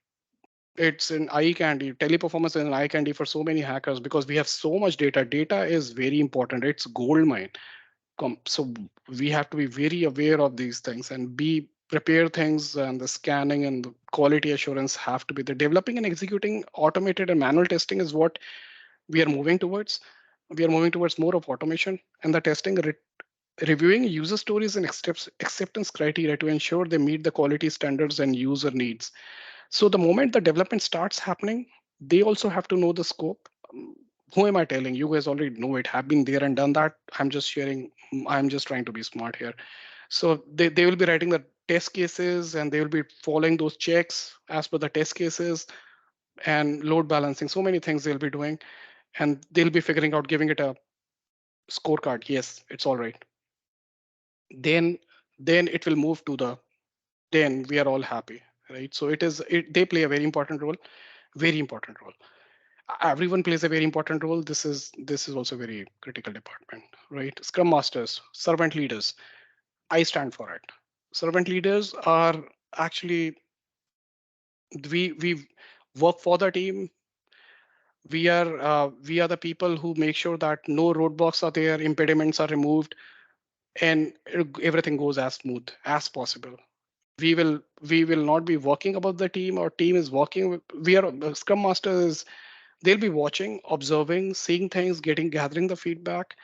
it's an eye candy. Teleperformance is an eye candy for so many hackers because we have so much data. Data is very important. It's gold mine. So we have to be very aware of these things and be prepare things, and the scanning and the quality assurance have to be there. Developing and executing automated and manual testing is what we are moving towards. We are moving towards more of automation and the testing, reviewing user stories and acceptance criteria to ensure they meet the quality standards and user needs. So the moment the development starts happening, they also have to know the scope. Who am I telling? You guys already know it, have been there and done that. I'm just sharing. I'm just trying to be smart here. So they will be writing the test cases and they will be following those checks as per the test cases and load balancing. So many things they'll be doing, and they'll be figuring out, giving it a scorecard. Yes, it's all right. Then then it will move to the, then we are all happy, right? So they play a very important role, very important role. Everyone plays a very important role. This is also a very critical department, right? Scrum masters, servant leaders, I stand for it. Servant leaders are actually, we work for the team. We are the people who make sure that no roadblocks are there, impediments are removed, and everything goes as smooth as possible. We will not be working about the team. Our team is working we are scrum masters. They'll be watching, observing, seeing things, gathering the feedback,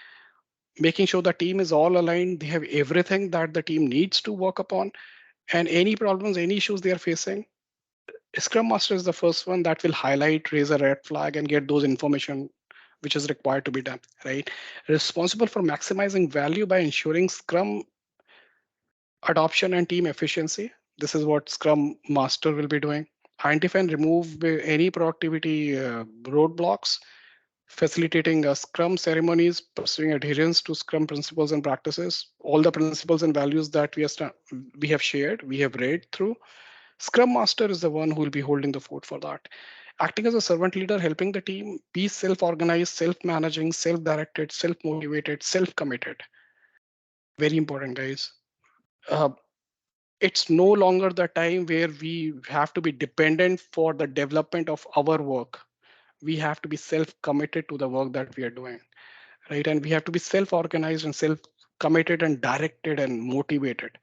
making sure the team is all aligned. They have everything that the team needs to work upon, and any problems, any issues they are facing, scrum master is the first one that will highlight, raise a red flag, and get those information which is required to be done, right? Responsible for maximizing value by ensuring scrum adoption and team efficiency. This is what Scrum Master will be doing. Identify and remove any productivity roadblocks, facilitating Scrum ceremonies, pursuing adherence to Scrum principles and practices, all the principles and values that we have shared, we have read through. Scrum Master is the one who will be holding the fort for that. Acting as a servant leader, helping the team be self-organized, self-managing, self-directed, self-motivated, self-committed. Very important, guys. Uh, it's no longer the time where we have to be dependent for the development of our work. We have to be self-committed to the work that we are doing, right? And we have to be self-organized and self-committed and directed and motivated,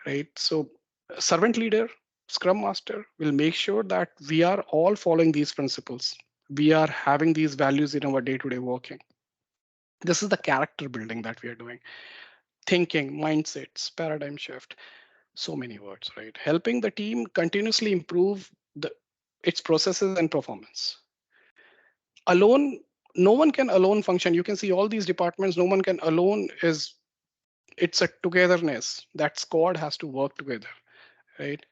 right? So servant leader, scrum master will make sure that we are all following these principles. we are having these values in our day-to-day working. This is the character building that we are doing. Thinking, mindsets, paradigm shift, so many words, right? Helping the team continuously improve its processes and performance. Alone, no one can alone function. You can see all these departments, no one can alone is, it's a togetherness. That squad has to work together, right?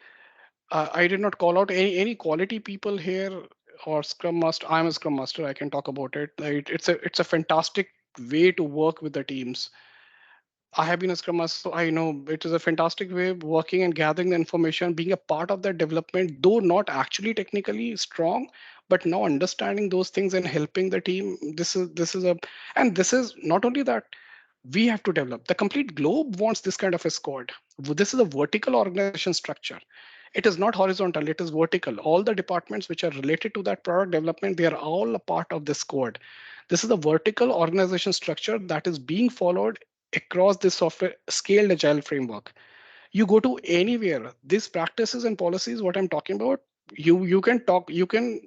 I did not call out any quality people here or Scrum Master. I'm a Scrum Master. I can talk about it. Right? It's a fantastic way to work with the teams. I have been a Scrum Master, so I know it is a fantastic way of working and gathering the information, being a part of that development, though not actually technically strong, but now understanding those things and helping the team. This is a, and this is not only that, we have to develop. The complete globe wants this kind of a squad. This is a vertical organization structure. It is not horizontal, it is vertical. All the departments which are related to that product development, they are all a part of this squad. This is a vertical organization structure that is being followed across this software scaled agile framework. You go to anywhere, these practices and policies, what I'm talking about, you can talk, you can,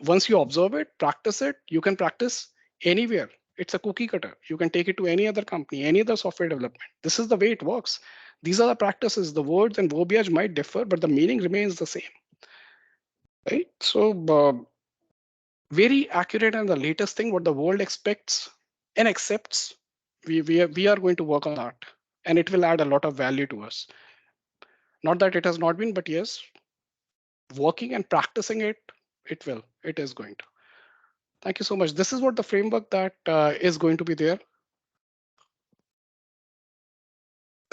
once you observe it, practice it, you can practice anywhere. It's a cookie cutter. You can take it to any other company, any other software development. This is the way it works. These are the practices. The words and verbiage might differ, but the meaning remains the same, right? So very accurate and the latest thing what the world expects and accepts. We are going to work on that, and it will add a lot of value to us. Not that it has not been, but yes, working and practicing it, it is going to. Thank you so much. This is what the framework that is going to be there.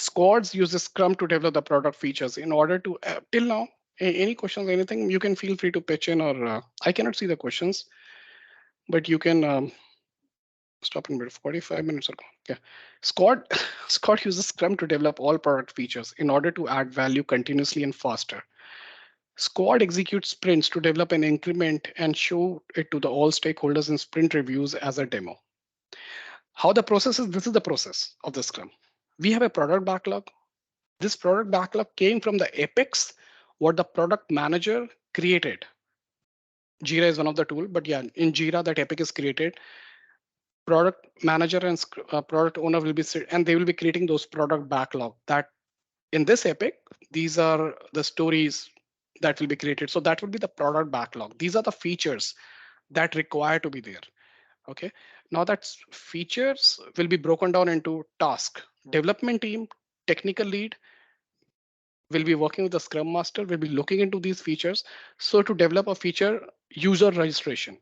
Squads uses Scrum to develop the product features in order to, till now, any questions, anything, you can feel free to pitch in, or I cannot see the questions, but you can stop in mid 45 minutes ago. Yeah. Squad, Squad uses Scrum to develop all product features in order to add value continuously and faster. Squad executes sprints to develop an increment and show it to the all stakeholders in sprint reviews as a demo. How the process is, this is the process of the Scrum. We have a product backlog. This product backlog came from the epics, what the product manager created. Jira is one of the tool, but yeah, in Jira that epic is created. Product manager and product owner will be, and they will be creating those product backlog. That in this epic, these are the stories that will be created. So that will be the product backlog. These are the features that require to be there. Okay. Now that features will be broken down into task. Development team, technical lead, will be working with the Scrum Master, will be looking into these features. So to develop a feature, user registration,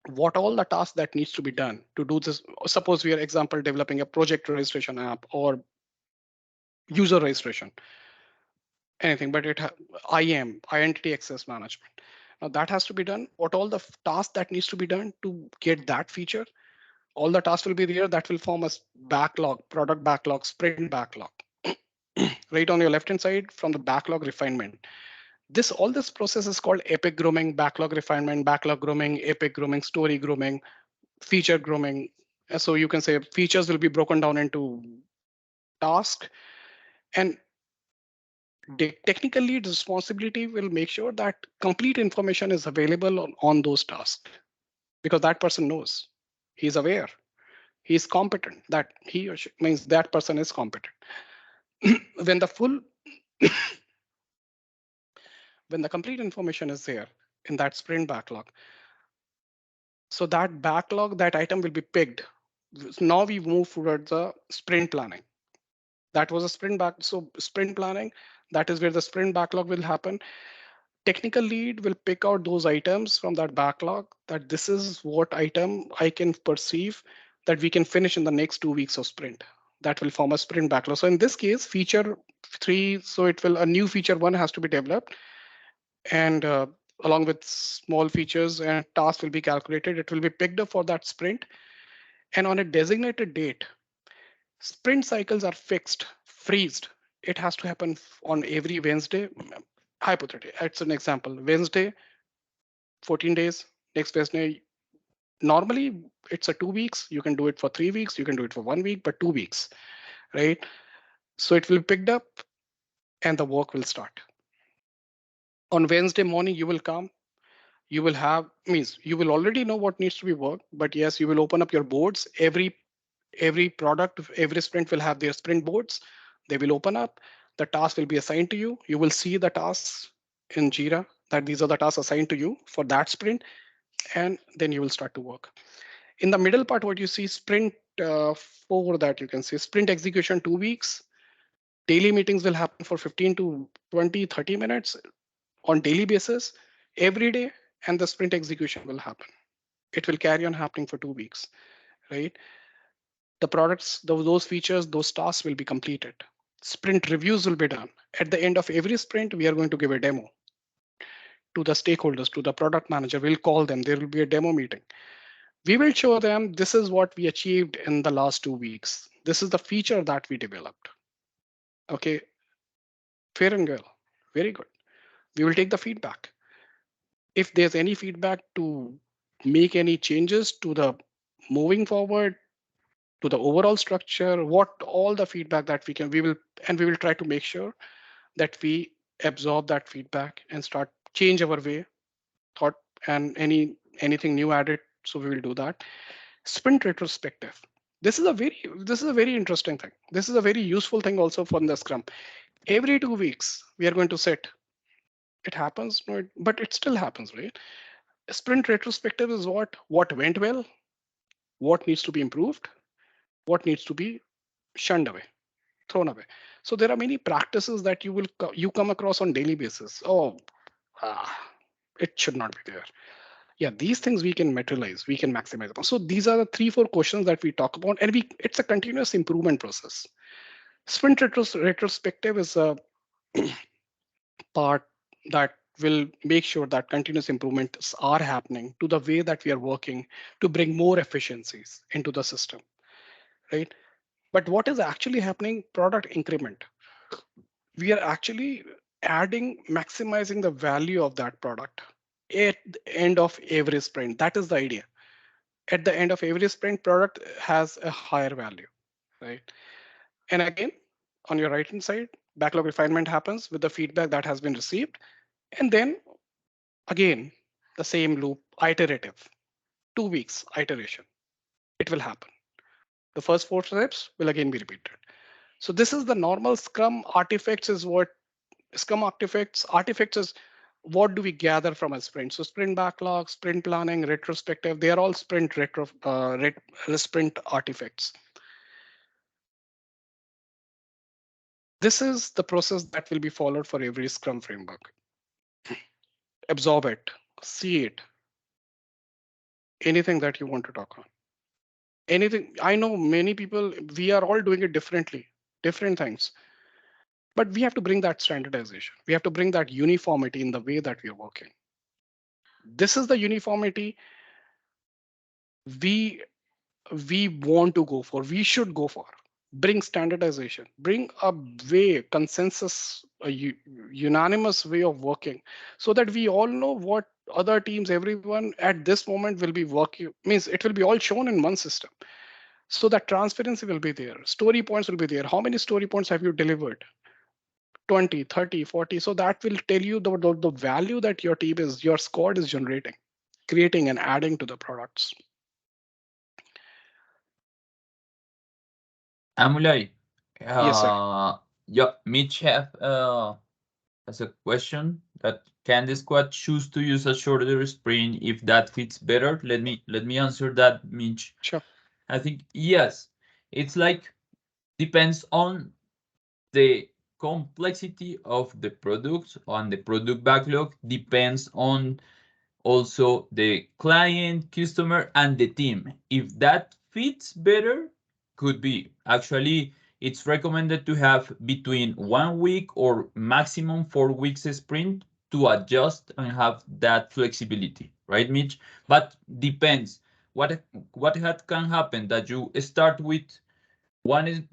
what all the tasks that needs to be done to do this. Suppose we are example developing a project registration app or user registration, anything, but IAM, identity access management. Now that has to be done. What all the tasks that needs to be done to get that feature, all the tasks will be there that will form a backlog, product backlog, sprint backlog. Right on your left hand side from the backlog refinement. All this process is called epic grooming, backlog refinement, backlog grooming, epic grooming, story grooming, feature grooming. So you can say features will be broken down into task, and the technical lead responsibility will make sure that complete information is available on those tasks, because that person knows, he's aware, he's competent, that he or she means that person is competent. When the full when the complete information is there in that sprint backlog, so that backlog, that item will be picked. Now we move towards the sprint planning. That was a sprint back. So sprint planning, that is where the sprint backlog will happen. Technical lead will pick out those items from that backlog, that this is what item I can perceive that we can finish in the next 2 weeks of sprint. That will form a sprint backlog. So in this case, feature 3, so it will, a new feature 1 has to be developed, and along with small features and tasks will be calculated. It will be picked up for that sprint, and on a designated date, sprint cycles are fixed, freezed. It has to happen on every Wednesday. Hypothetically, it's an example. Wednesday, 14 days. Next Wednesday, normally it's a 2 weeks. You can do it for 3 weeks. You can do it for 1 week, but 2 weeks, right? So it will be picked up and the work will start. On Wednesday morning, you will come. You will have means you will already know what needs to be worked, but yes, you will open up your boards. Every product, every sprint will have their sprint boards. They will open up. The task will be assigned to you. You will see the tasks in Jira that these are the tasks assigned to you for that sprint, and then you will start to work. In the middle part, what you see sprint four, that you can see sprint execution 2 weeks. Daily meetings will happen for 15 to 20, 30 minutes on daily basis every day, and the sprint execution will happen. It will carry on happening for 2 weeks, right? The products, those features, those tasks will be completed. Sprint reviews will be done. At the end of every sprint, we are going to give a demo to the stakeholders, to the product manager. We'll call them. There will be a demo meeting. We will show them this is what we achieved in the last 2 weeks. This is the feature that we developed. Okay, fair and well. Very good. We will take the feedback. If there's any feedback to make any changes to the moving forward, to the overall structure, what all the feedback that we will, and we will try to make sure that we absorb that feedback and start change our way thought, and anything new added, so we will do that. Sprint retrospective, this is a very interesting thing. This is a very useful thing also for the Scrum. Every 2 weeks we are going to set. It happens, no, but it still happens, right? Sprint retrospective is what went well, what needs to be improved, what needs to be shunned away, thrown away. So there are many practices that you come across on daily basis. Oh, ah, it should not be there. Yeah, these things we can materialize, we can maximize them. So these are the 3 4 questions that we talk about, and we it's a continuous improvement process. Sprint retrospective is a part that will make sure that continuous improvements are happening to the way that we are working to bring more efficiencies into the system, right? But what is actually happening? Product increment. We are actually adding, maximizing the value of that product at the end of every sprint. That is the idea. At the end of every sprint, product has a higher value, right? And again, on your right hand side, backlog refinement happens with the feedback that has been received. And then again, the same loop, iterative, 2 weeks iteration. It will happen. The first 4 steps will again be repeated. So this is the normal Scrum artifacts is what Scrum artifacts is what do we gather from a sprint? So sprint backlog, sprint planning, retrospective, they are all sprint artifacts. This is the process that will be followed for every Scrum framework. Absorb it, see it, anything that you want to talk on. Anything, I know many people, we are all doing it differently, different things. But we have to bring that standardization. We have to bring that uniformity in the way that we are working. This is the uniformity we we want to go for, we should go for. Bring standardization, bring a way, consensus, unanimous way of working, so that we all know what other teams, everyone at this moment will be working, means it will be all shown in one system. So that transparency will be there, story points will be there. How many story points have you delivered? 20, 30, 40. So that will tell you the value that your team is, your squad is generating, creating and adding to the products. Amulai, Yes, sir. yeah, Mitch has a question that can the squad choose to use a shorter sprint if that fits better? Let me answer that, Mitch. Sure. I think yes. It's like depends on the complexity of the product and the product backlog depends on also the client, customer, and the team. If that fits better, could be. Actually, it's recommended to have between 1 week or maximum 4 weeks sprint to adjust and have that flexibility, right, Mitch? But depends. What can happen that you start with 1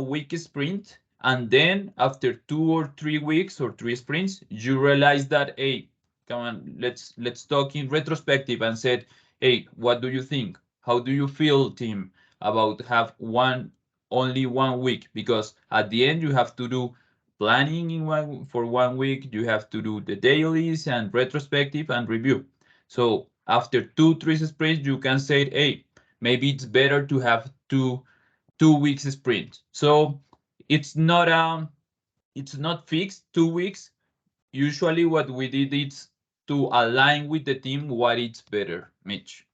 week sprint and then after 2 or 3 weeks or 3 sprints you realize that, hey, come on, let's talk in retrospective and said, hey, what do you think, how do you feel, team, about have only 1 week? Because at the end you have to do planning for 1 week, you have to do the dailies and retrospective and review. So after 2-3 sprints, you can say, hey, maybe it's better to have two weeks sprint. So it's not fixed 2 weeks. Usually what we did is to align with the team what it's better, Mitch.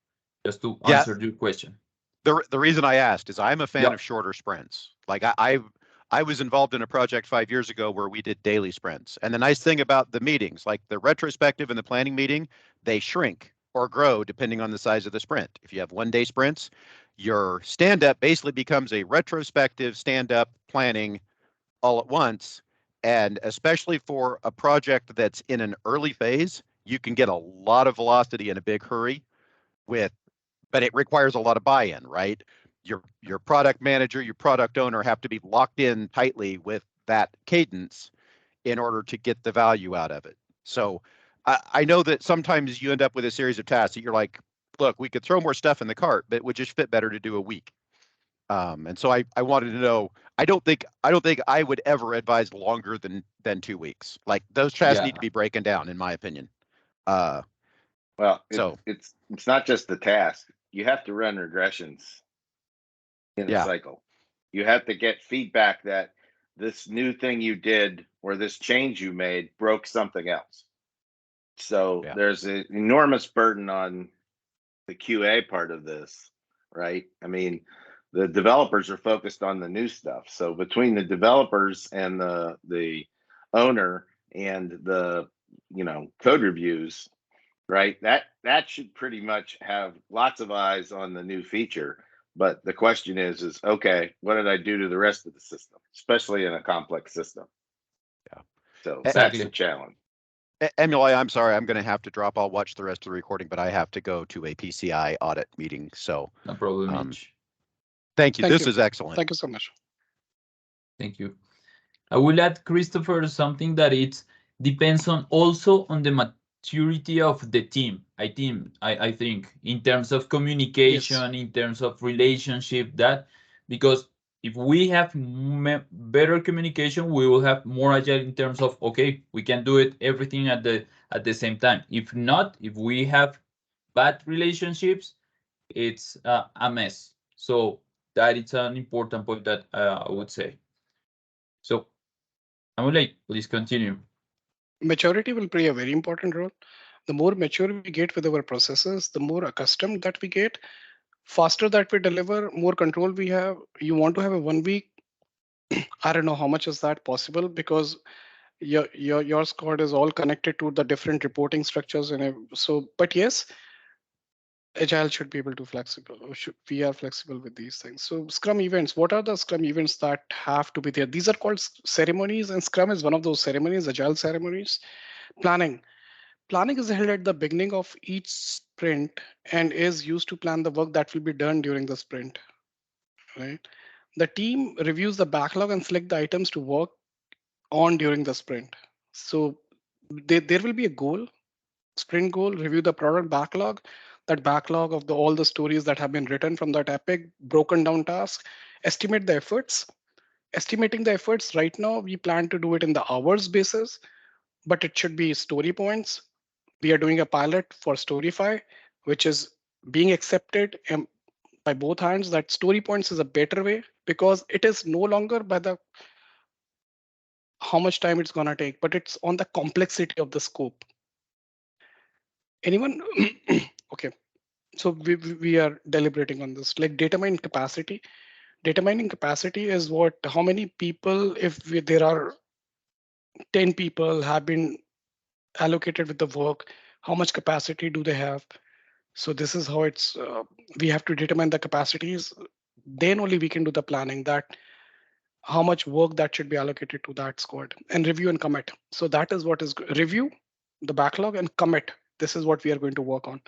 Just to Yeah, answer your question. the reason I asked is I'm a fan Yeah. of shorter sprints. Like I was involved in a project 5 years ago where we did daily sprints. And the nice thing about the meetings, like the retrospective and the planning meeting, they shrink or grow depending on the size of the sprint. If you have 1 day sprints, your stand up basically becomes a retrospective stand up planning all at once. And especially for a project that's in an early phase, you can get a lot of velocity in a big hurry with, but it requires a lot of buy-in, right? Your product manager, your product owner have to be locked in tightly with that cadence in order to get the value out of it. So I know that sometimes you end up with a series of tasks that you're like, look, we could throw more stuff in the cart, but it would just fit better to do a week. And so I wanted to know. I don't think I would ever advise longer than 2 weeks. Like those tasks need to Yeah. be broken down, in my opinion. Uh, Well, so it's not just the task. You have to run regressions in a yeah, cycle. You have to get feedback that this new thing you did or this change you made broke something else. So yeah, there's an enormous burden on the QA part of this, right? I mean, the developers are focused on the new stuff. So between the developers and the owner and the code reviews, right? That should pretty much have lots of eyes on the new feature. But the question is okay, what did I do to the rest of the system, especially in a complex system? yeah. So that's the Exactly. challenge. Emily, I'm sorry, I'm going to have to drop. I'll watch the rest of the recording, but I have to go to a PCI audit meeting. So No problem, um, Mitch. thank you. Thank This you. is excellent. Thank you so much. Thank you. I will add, Christopher, something that it depends on also on the maturity of the team. I think in terms of Yes. communication, in terms of relationship, that because if we have better communication, we will have more agile in terms of okay, we can do it everything at the same time. If not, if we have bad relationships, it's a mess. So that is an important point that I would say. So Amulek, please continue. Maturity will play a very important role. The more mature we get with our processes, the more accustomed that we get, faster that we deliver, more control we have. You want to have a 1 week. I don't know how much is that possible because your squad is all connected to the different reporting structures so. But yes, Agile should be able to flexible. We are flexible with these things. So Scrum events. What are the Scrum events that have to be there? These are called ceremonies, and Scrum is one of those ceremonies. Agile ceremonies. Planning. Planning is held at the beginning of each sprint and is used to plan the work that will be done during the sprint. Right. The team reviews the backlog and select the items to work on during the sprint. So there will be a goal, sprint goal, review the product backlog, that backlog of all the stories that have been written from that epic, broken down task, estimate the efforts. Estimating the efforts right now, we plan to do it in the hours basis, but it should be story points. We are doing a pilot for Storyfy, which is being accepted by both hands that story points is a better way because it is no longer by the how much time it's going to take, but it's on the complexity of the scope. Anyone? Okay. So we are deliberating on this. Like data mining capacity. Data mining capacity is how many people, if there are 10 people have been allocated with the work, how much capacity do they have? So this is how we have to determine the capacities. Then only we can do the planning that how much work that should be allocated to that squad and review and commit. So that is what is review the backlog and commit. This is what we are going to work on.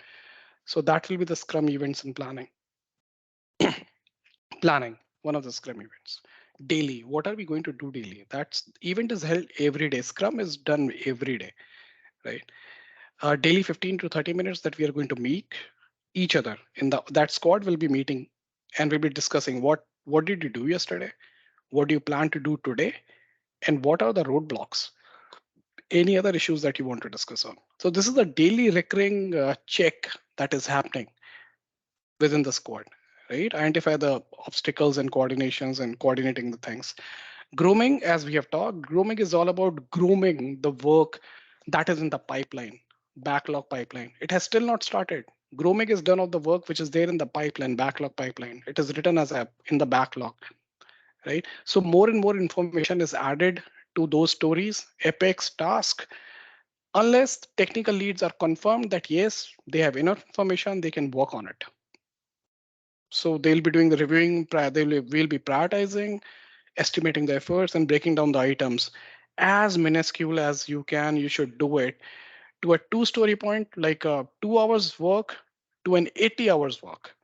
So that will be the Scrum events and planning. Planning, one of the Scrum events. Daily, what are we going to do daily? That's event is held every day. Scrum is done every day, right? Daily 15 to 30 minutes that we are going to meet each other in that squad will be meeting and we'll be discussing what did you do yesterday, what do you plan to do today, and what are the roadblocks, any other issues that you want to discuss on. So this is the daily recurring check that is happening within the squad, right? Identify the obstacles and coordinations and coordinating the things. Grooming, as we have talked, grooming is all about grooming the work that is in the pipeline, backlog pipeline. It has still not started. Grooming is done of the work which is there in the pipeline, backlog pipeline. It is written as a in the backlog, right? So more and more information is added to those stories, epics, task, unless technical leads are confirmed that yes, they have enough information, they can work on it. So they'll be doing the reviewing, will be prioritizing, estimating the efforts, and breaking down the items as minuscule as you can. You should do it to a two-story point, like a 2 hours work to an 80 hours work.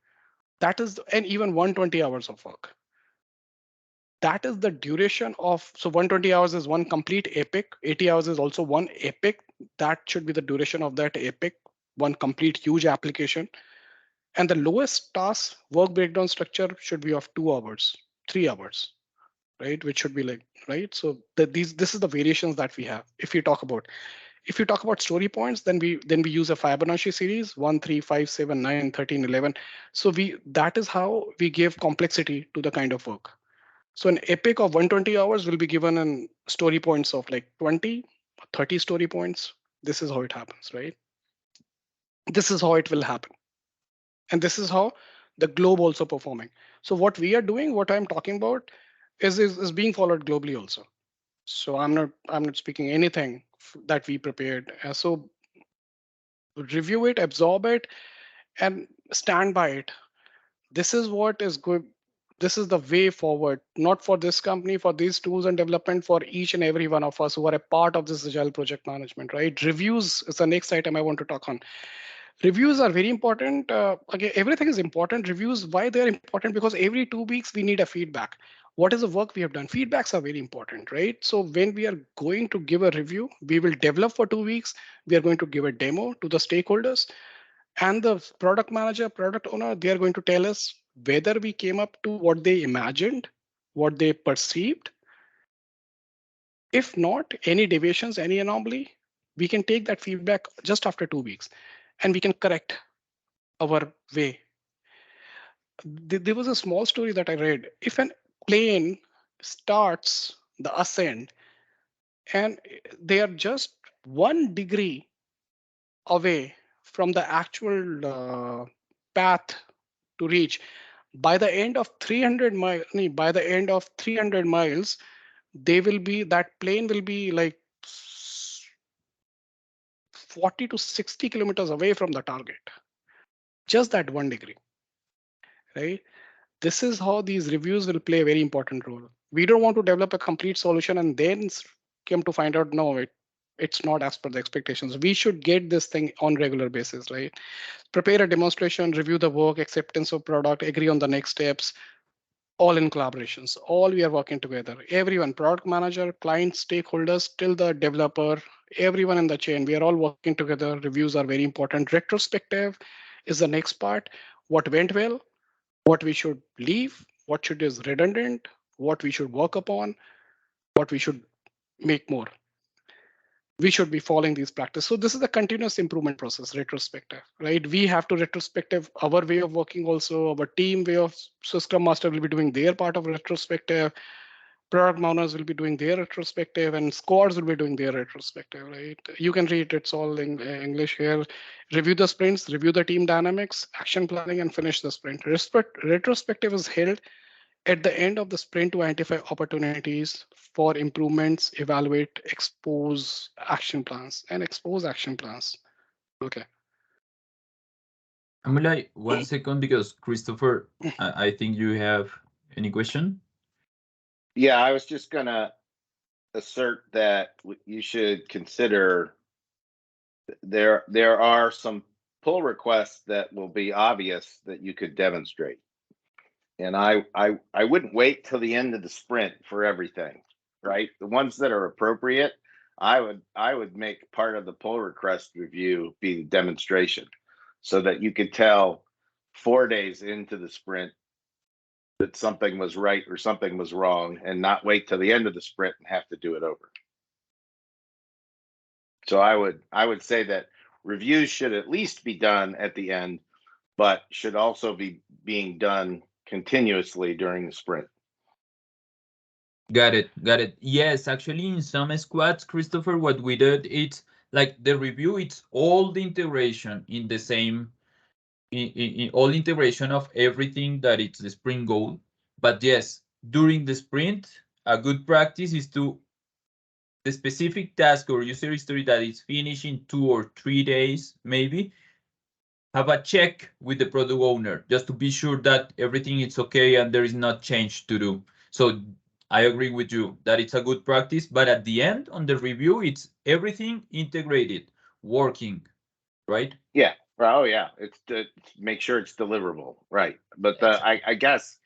That is, and even 120 hours of work. That is the duration of, so 120 hours is one complete epic, 80 hours is also one epic. That should be the duration of that epic, one complete huge application. And the lowest task work breakdown structure should be of 2 hours, 3 hours, right? Which should be like, right? So this is the variations that we have. If you talk about story points, then we use a Fibonacci series 1, 3, 5, 7, 9, 13, 11. So that is how we give complexity to the kind of work. So an epic of 120 hours will be given in story points of like 20, 30 story points. This is how it happens, right? This is how it will happen. And this is how the globe also performing. So what we are doing, what I'm talking about is being followed globally also. So I'm not speaking anything that we prepared. So review it, absorb it, and stand by it. This is what is good. This is the way forward, not for this company, for these tools and development, for each and every one of us who are a part of this agile project management, right? Reviews is the next item I want to talk on. Reviews are very important. Again, everything is important. Reviews, why they're important? Because every 2 weeks we need a feedback. What is the work we have done? Feedbacks are very important, right? So when we are going to give a review, we will develop for 2 weeks. We are going to give a demo to the stakeholders, and the product manager, product owner, they are going to tell us whether we came up to what they imagined, what they perceived. If not, any deviations, any anomaly, we can take that feedback just after 2 weeks and we can correct our way. There was a small story that I read. If an plane starts the ascent and they are just 1 degree away from the actual path to reach, by the end of 300 miles, by the end of 300 miles, that plane will be like 40 to 60 kilometers away from the target. Just that 1 degree, right? This is how these reviews will play a very important role. We don't want to develop a complete solution and then come to find out, no, it's not as per the expectations. We should get this thing on regular basis, right? Prepare a demonstration, review the work, acceptance of product, agree on the next steps, all in collaborations. All we are working together. Everyone, product manager, client, stakeholders, till the developer, everyone in the chain, we are all working together. Reviews are very important. Retrospective is the next part. What went well, what we should leave, what should is redundant, what we should work upon, what we should make more. We should be following these practices. So this is a continuous improvement process, retrospective, right? We have to retrospective our way of working also, our team way of, so Scrum Master will be doing their part of retrospective, product owners will be doing their retrospective, and squads will be doing their retrospective, right? You can read, it's all in English here. Review the sprints, review the team dynamics, action planning, and finish the sprint. Retrospective is held at the end of the sprint to identify opportunities for improvements, evaluate, expose action plans, and expose action plans. Okay. I'm like 1 second because Christopher, I think you have any question? Yeah, I was just gonna assert that you should consider there are some pull requests that will be obvious that you could demonstrate. And I wouldn't wait till the end of the sprint for everything, right? The ones that are appropriate, I would make part of the pull request review be the demonstration, so that you could tell 4 days into the sprint that something was right or something was wrong, and not wait till the end of the sprint and have to do it over. So I would say that reviews should at least be done at the end, but should also be being done continuously during the sprint. Got it. Got it. Yes, actually, in some squads, Christopher, what we did, it's like the review, it's all the integration in the same, in all integration of everything that it's the sprint goal. But yes, during the sprint, a good practice is to the specific task or user story that is finished in 2 or 3 days, maybe have a check with the product owner just to be sure that everything is okay and there is not change to do. So I agree with you that it's a good practice, but at the end on the review, it's everything integrated, working, right? Yeah. Oh yeah. It's to make sure it's deliverable. Right. But I guess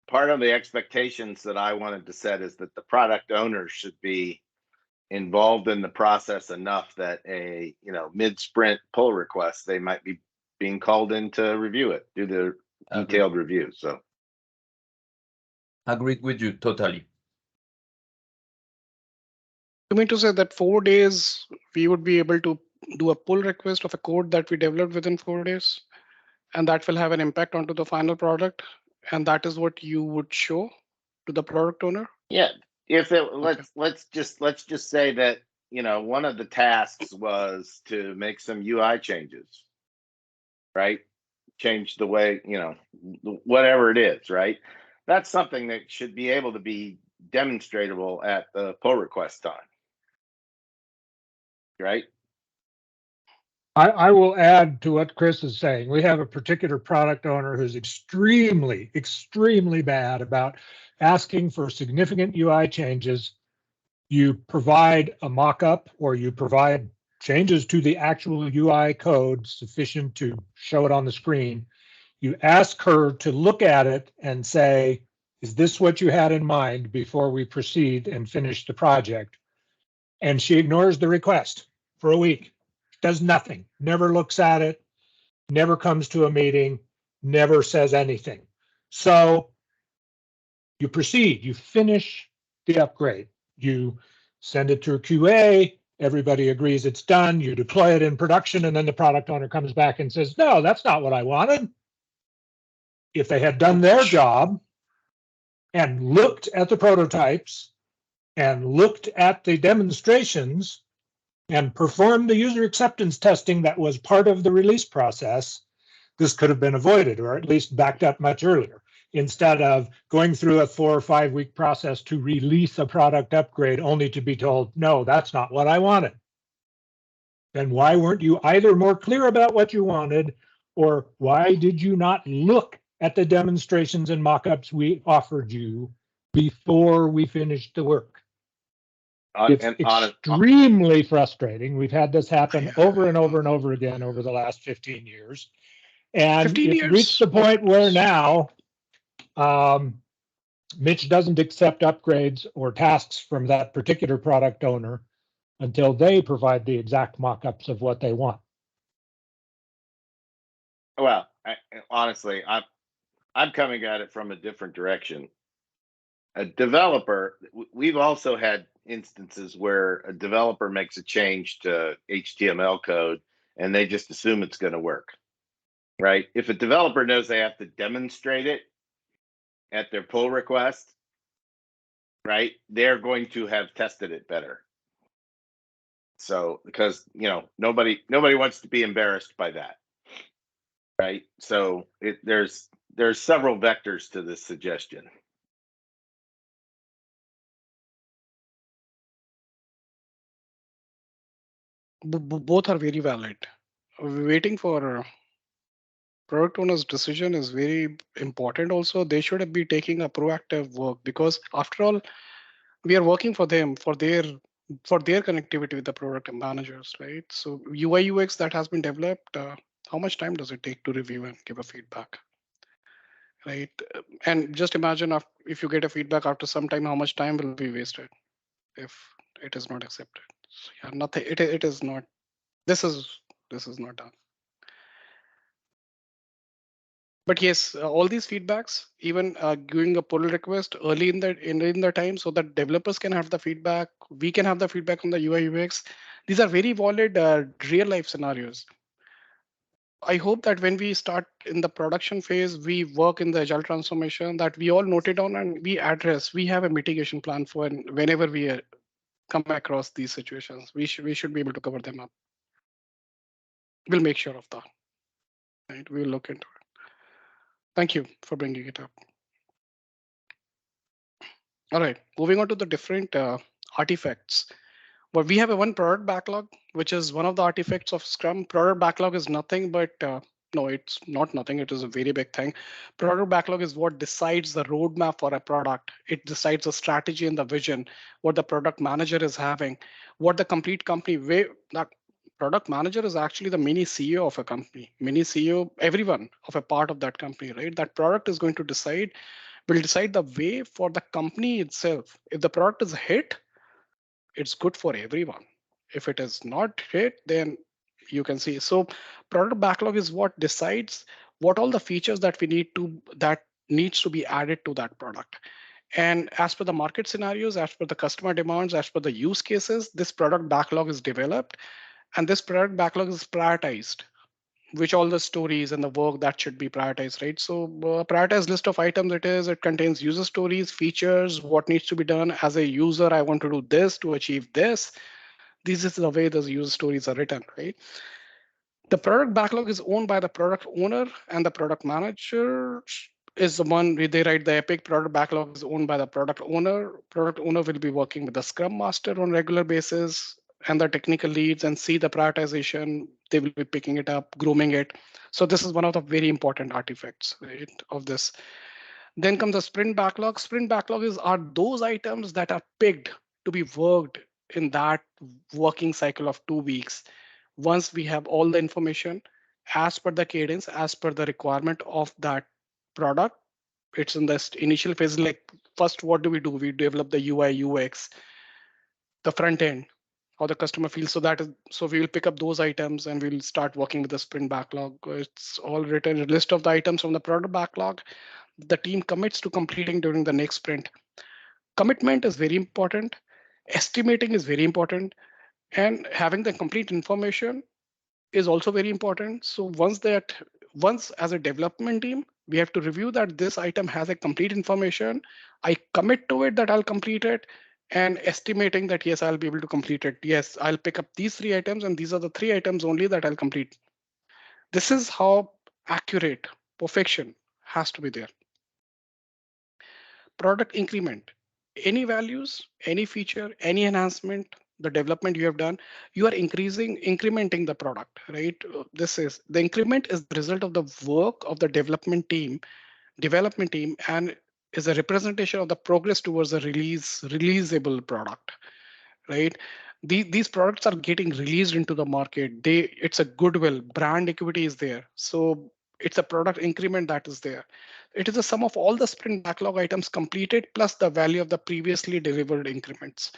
part of the expectations that I wanted to set is that the product owner should be involved in the process enough that a mid-sprint pull request, they might be being called in to review it, do the detailed review. So Agreed with you totally. You mean to say that 4 days we would be able to do a pull request of a code that we developed within 4 days, and that will have an impact onto the final product, and that is what you would show to the product owner? yeah, if it Okay. let's just say that one of the tasks was to make some UI changes, right? Change the way whatever it is, right? That's something that should be able to be demonstratable at the pull request time, right? I will add to what Chris is saying. We have a particular product owner who's extremely, extremely bad about asking for significant UI changes. You provide a mock-up or you provide changes to the actual UI code sufficient to show it on the screen. You ask her to look at it and say, is this what you had in mind before we proceed and finish the project? And she ignores the request for a week. Does nothing, never looks at it, never comes to a meeting, never says anything. So you proceed, you finish the upgrade, you send it through QA, everybody agrees it's done, you deploy it in production, and then the product owner comes back and says, no, that's not what I wanted. If they had done their job and looked at the prototypes and looked at the demonstrations, and performed the user acceptance testing that was part of the release process, this could have been avoided or at least backed up much earlier, instead of going through a 4 or 5 week process to release a product upgrade only to be told, no, that's not what I wanted. Then why weren't you either more clear about what you wanted, or why did you not look at the demonstrations and mock-ups we offered you before we finished the work? It's extremely frustrating. We've had this happen over and over and over again over the last 15 years. And 15 it's years? reached the point where now Mitch doesn't accept upgrades or tasks from that particular product owner until they provide the exact mock-ups of what they want. Well, honestly, I'm coming at it from a different direction. A developer, we've also had instances where a developer makes a change to HTML code and they just assume it's going to work, right? If a developer knows they have to demonstrate it at their pull request, right, they're going to have tested it better. So because nobody wants to be embarrassed by that, right? So there's several vectors to this suggestion. Both are very valid. Waiting for product owner's decision is very important. Also, they should be taking a proactive work, because after all, we are working for them for their connectivity with the product managers, right? So UI UX that has been developed, how much time does it take to review and give a feedback, right? And just imagine if you get a feedback after some time, how much time will be wasted if it is not accepted. So yeah, nothing. It is not. This is not done. But yes, all these feedbacks, even giving a pull request early in the time, so that developers can have the feedback, we can have the feedback on the UI UX. These are very valid real life scenarios. I hope that when we start in the production phase, we work in the agile transformation, that we all note it down and we address. We have a mitigation plan for whenever we come across these situations. We should be able to cover them up. We'll make sure of that. Right? We'll look into it. Thank you for bringing it up. All right, moving on to the different artifacts. But we have a one product backlog, which is one of the artifacts of Scrum. Product backlog is nothing but no, it's not nothing. It is a very big thing. Product backlog is what decides the roadmap for a product. It decides the strategy and the vision, what the product manager is having, what the complete company way. That product manager is actually the mini CEO of a company, mini CEO, everyone of a part of that company, right? That product is going to will decide the way for the company itself. If the product is a hit, it's good for everyone. If it is not hit, then you can see. So product backlog is what decides what all the features that we need to that needs to be added to that product. And as per the market scenarios, as per the customer demands, as per the use cases, this product backlog is developed and this product backlog is prioritized, which all the stories and the work that should be prioritized, right? So prioritized list of items it contains user stories, features, what needs to be done as a user. I want to do this to achieve this. This is the way those user stories are written, right? The product backlog is owned by the product owner and the product manager is the one where they write the epic. Product backlog is owned by the product owner. Product owner will be working with the Scrum Master on regular basis and the technical leads and see the prioritization. They will be picking it up, grooming it. So this is one of the very important artifacts, right, of this. Then comes the sprint backlog. Sprint backlog are those items that are picked to be worked in that working cycle of 2 weeks. Once we have all the information as per the cadence, as per the requirement of that product, it's in the initial phase. Like first, what do? We develop the UI, UX, the front end, how the customer feels. So we will pick up those items and we'll start working with the sprint backlog. It's all written a list of the items from the product backlog. The team commits to completing during the next sprint. Commitment is very important. Estimating is very important. And having the complete information is also very important. So once as a development team, we have to review that this item has a complete information. I commit to it that I'll complete it and estimating that, yes, I'll be able to complete it. Yes, I'll pick up these 3 items and these are the 3 items only that I'll complete. This is how accurate perfection has to be there. Product increment, any values, any feature, any enhancement, the development you have done, you are incrementing the product, right? This is the increment is the result of the work of the development team, and is a representation of the progress towards a releasable product, right? These products are getting released into the market. It's a goodwill, brand equity is there. So it's a product increment that is there. It is a sum of all the sprint backlog items completed plus the value of the previously delivered increments.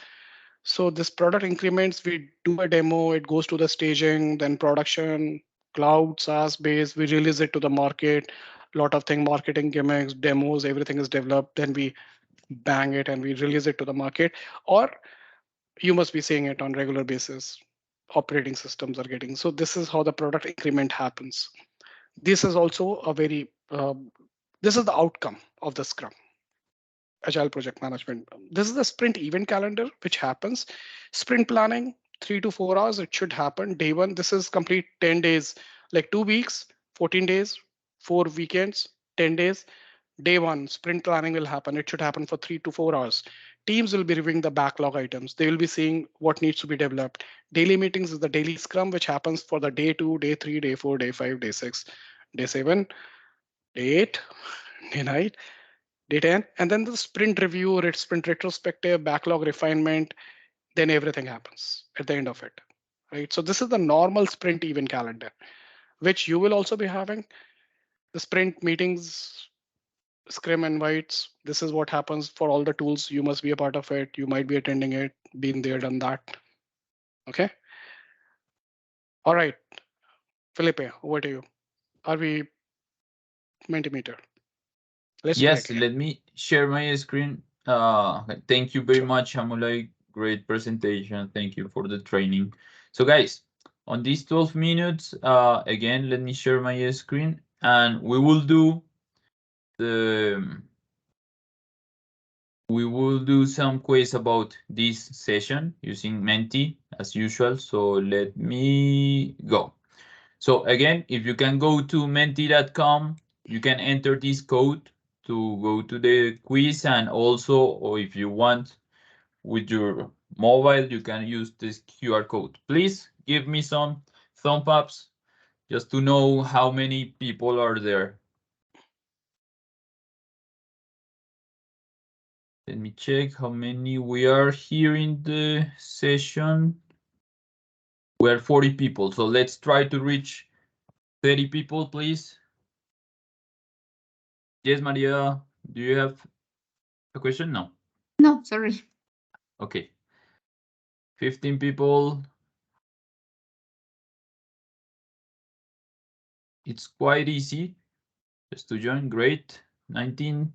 So this product increments, we do a demo, it goes to the staging, then production, cloud, SaaS base, we release it to the market. Lot of things, marketing gimmicks, demos, everything is developed. Then we bang it and we release it to the market. Or you must be seeing it on regular basis. Operating systems are getting. So this is how the product increment happens. This is also a very, this is the outcome of the Scrum. Agile project management. This is the sprint event calendar, which happens. Sprint planning, 3 to 4 hours, it should happen. Day one, this is complete 10 days, like 2 weeks, 14 days, 4 weekends, 10 days. Day one, sprint planning will happen. It should happen for 3 to 4 hours. Teams will be reviewing the backlog items. They will be seeing what needs to be developed. Daily meetings is the daily scrum, which happens for the day 2, day 3, day 4, day 5, day 6, day 7, day 8, day 9, day 10. And then the sprint review, or sprint retrospective, backlog refinement, then everything happens at the end of it, right? So this is the normal sprint event calendar, which you will also be having. The sprint meetings, Scrum invites. This is what happens for all the tools. You must be a part of it. You might be attending it, been there, done that. Okay. All right, Felipe, over to you. Are we Mentimeter? Let's do Yes, that. let me share my screen. Thank you very much, Amulai. Great presentation. Thank you for the training. So guys, on these 12 minutes, again, let me share my screen and we will do some quiz about this session using Menti as usual. So let me go. So again, if you can go to menti.com, you can enter this code to go to the quiz, and also, or if you want with your mobile, you can use this QR code. Please give me some thumb ups just to know how many people are there. Let me check how many we are here in the session. We're 40 people, so let's try to reach 30 people, please. Yes, Maria, do you have a question? No. No, sorry. Okay. 15 people. It's quite easy just to join. Great. 19.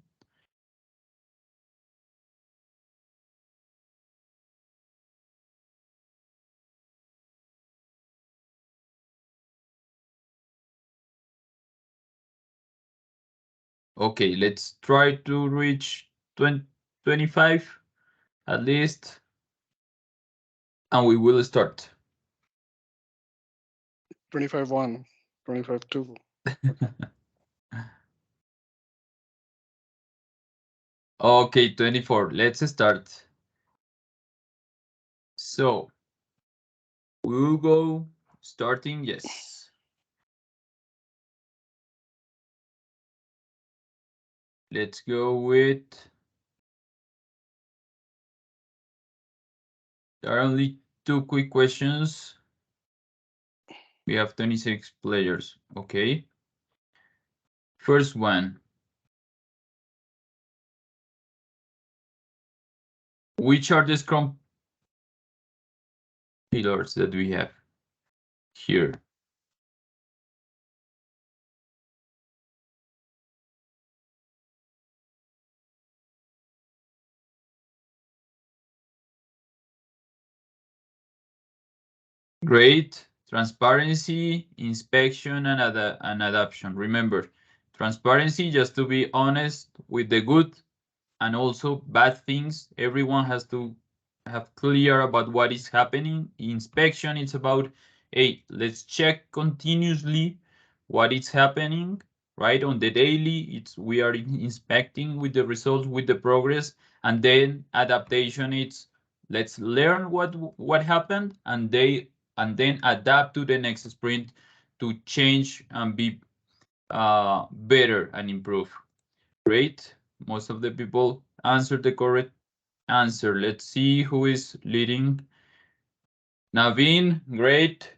Okay, let's try to reach 20, 25 at least, and we will start. 25-1, 25-2. Okay, 24. Let's start. So we will go starting. Yes. Let's go with. There are only 2 quick questions. We have 26 players. Okay. First one. Which are the Scrum pillars that we have here? Great. Transparency, inspection, and adoption. Remember, transparency, just to be honest with the good and also bad things. Everyone has to have clear about what is happening. Inspection, it's about, hey, let's check continuously what is happening, right? On the daily, we are inspecting with the results, with the progress, and then adaptation, it's let's learn what happened, and then adapt to the next sprint to change and be better and improve. Great. Most of the people answered the correct answer. Let's see who is leading. Naveen, great.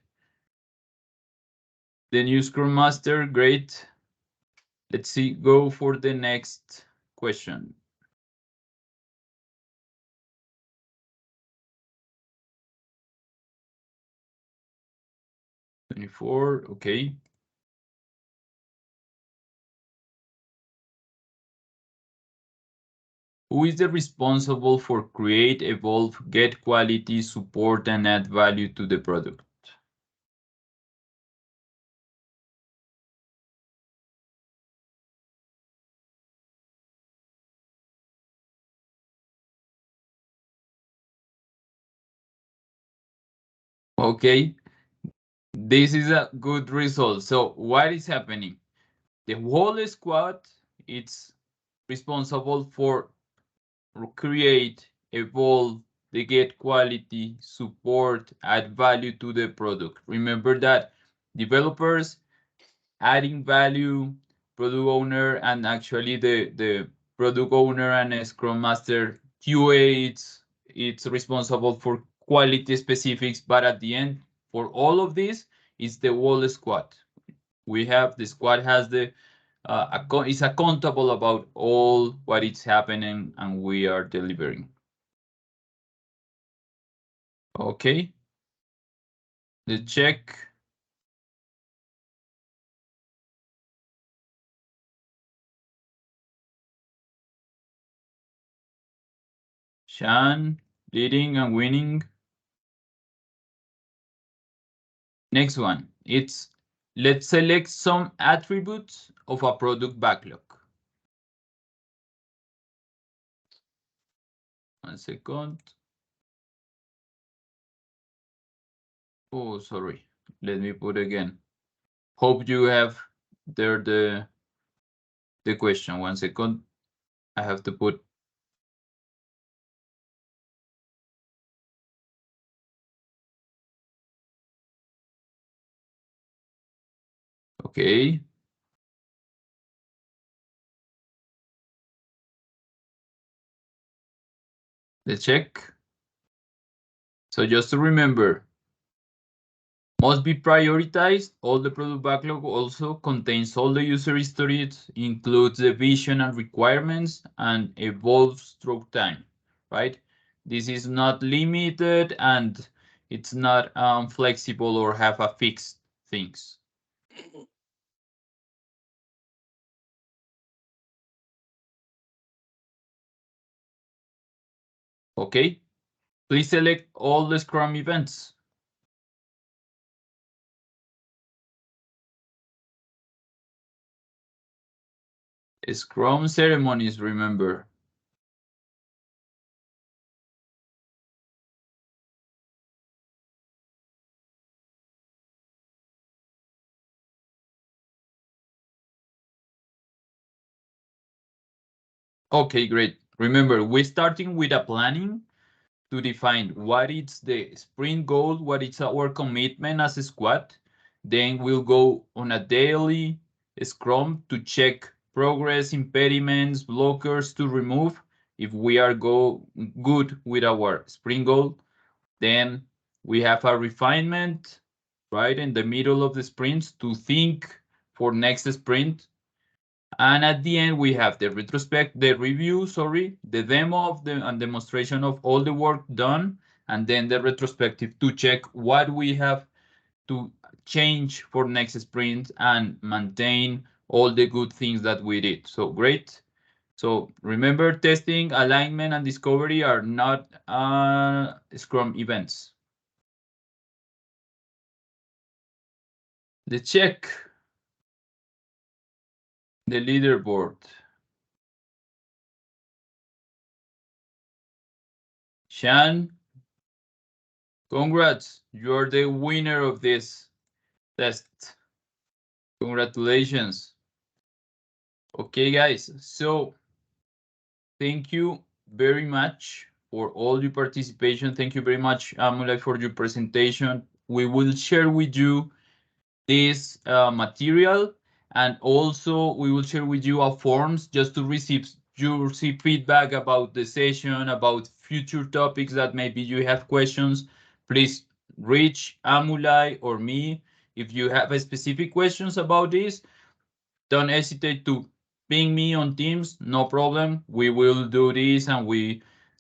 The new Scrum Master, great. Let's see, go for the next question. '24, okay. Who is the responsible for create, evolve, get quality, support, and add value to the product? Okay, this is a good result. So what is happening? The whole squad, it's responsible for create, evolve, they get quality, support, add value to the product. Remember that developers adding value, product owner, and actually the product owner and a Scrum Master QA, it's responsible for quality specifics, but at the end, for all of this, it's the whole squad. The squad has is accountable about all what is happening and we are delivering. Okay. Let's check. Shan leading and winning. Next one, it's let's select some attributes of a product backlog. One second. Oh, sorry. Let me put again. Hope you have there the question. 1 second. I have to put. Okay. Let's check. So just to remember, must be prioritized. All the product backlog also contains all the user histories, includes the vision and requirements, and evolves through time, right? This is not limited and it's not flexible or have a fixed things. Okay, please select all the Scrum events. Scrum ceremonies, remember. Okay, great. Remember, we're starting with a planning to define what is the sprint goal, what is our commitment as a squad. Then we'll go on a daily Scrum to check progress, impediments, blockers to remove. If we are good with our sprint goal, then we have a refinement right in the middle of the sprints to think for next sprint. And at the end, we have the review, the demo of and demonstration of all the work done, and then the retrospective to check what we have to change for next sprint and maintain all the good things that we did. So great. So remember, testing, alignment, and discovery are not Scrum events. The check. The leaderboard. Shan, congrats. You're the winner of this test. Congratulations. Okay, guys. So thank you very much for all your participation. Thank you very much, Amulai, for your presentation. We will share with you this material, and also we will share with you our forms just to receive feedback about the session, about future topics that maybe you have questions. Please reach Amulai or me if you have specific questions about this. Don't hesitate to ping me on Teams, no problem. We will do this, and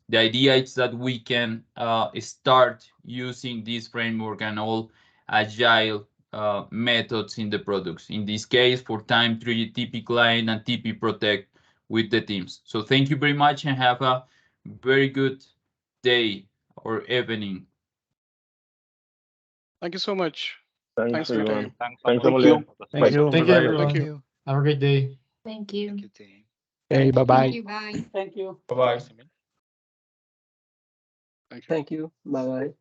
the idea is that we can start using this framework and all agile methods in the products. In this case, for time tree, TP client, and TP protect with the teams. So thank you very much and have a very good day or evening. Thank you so much. Thanks, Thanks for your everyone. time. Thanks, Thank Amule. you. Thank you. Thank you, Bye-bye. everyone. Thank you. Have a great day. Thank you. Thank you, team. Okay, bye-bye. Thank you. Bye. Thank you. Bye-bye. Thank you. Thank you. Bye bye.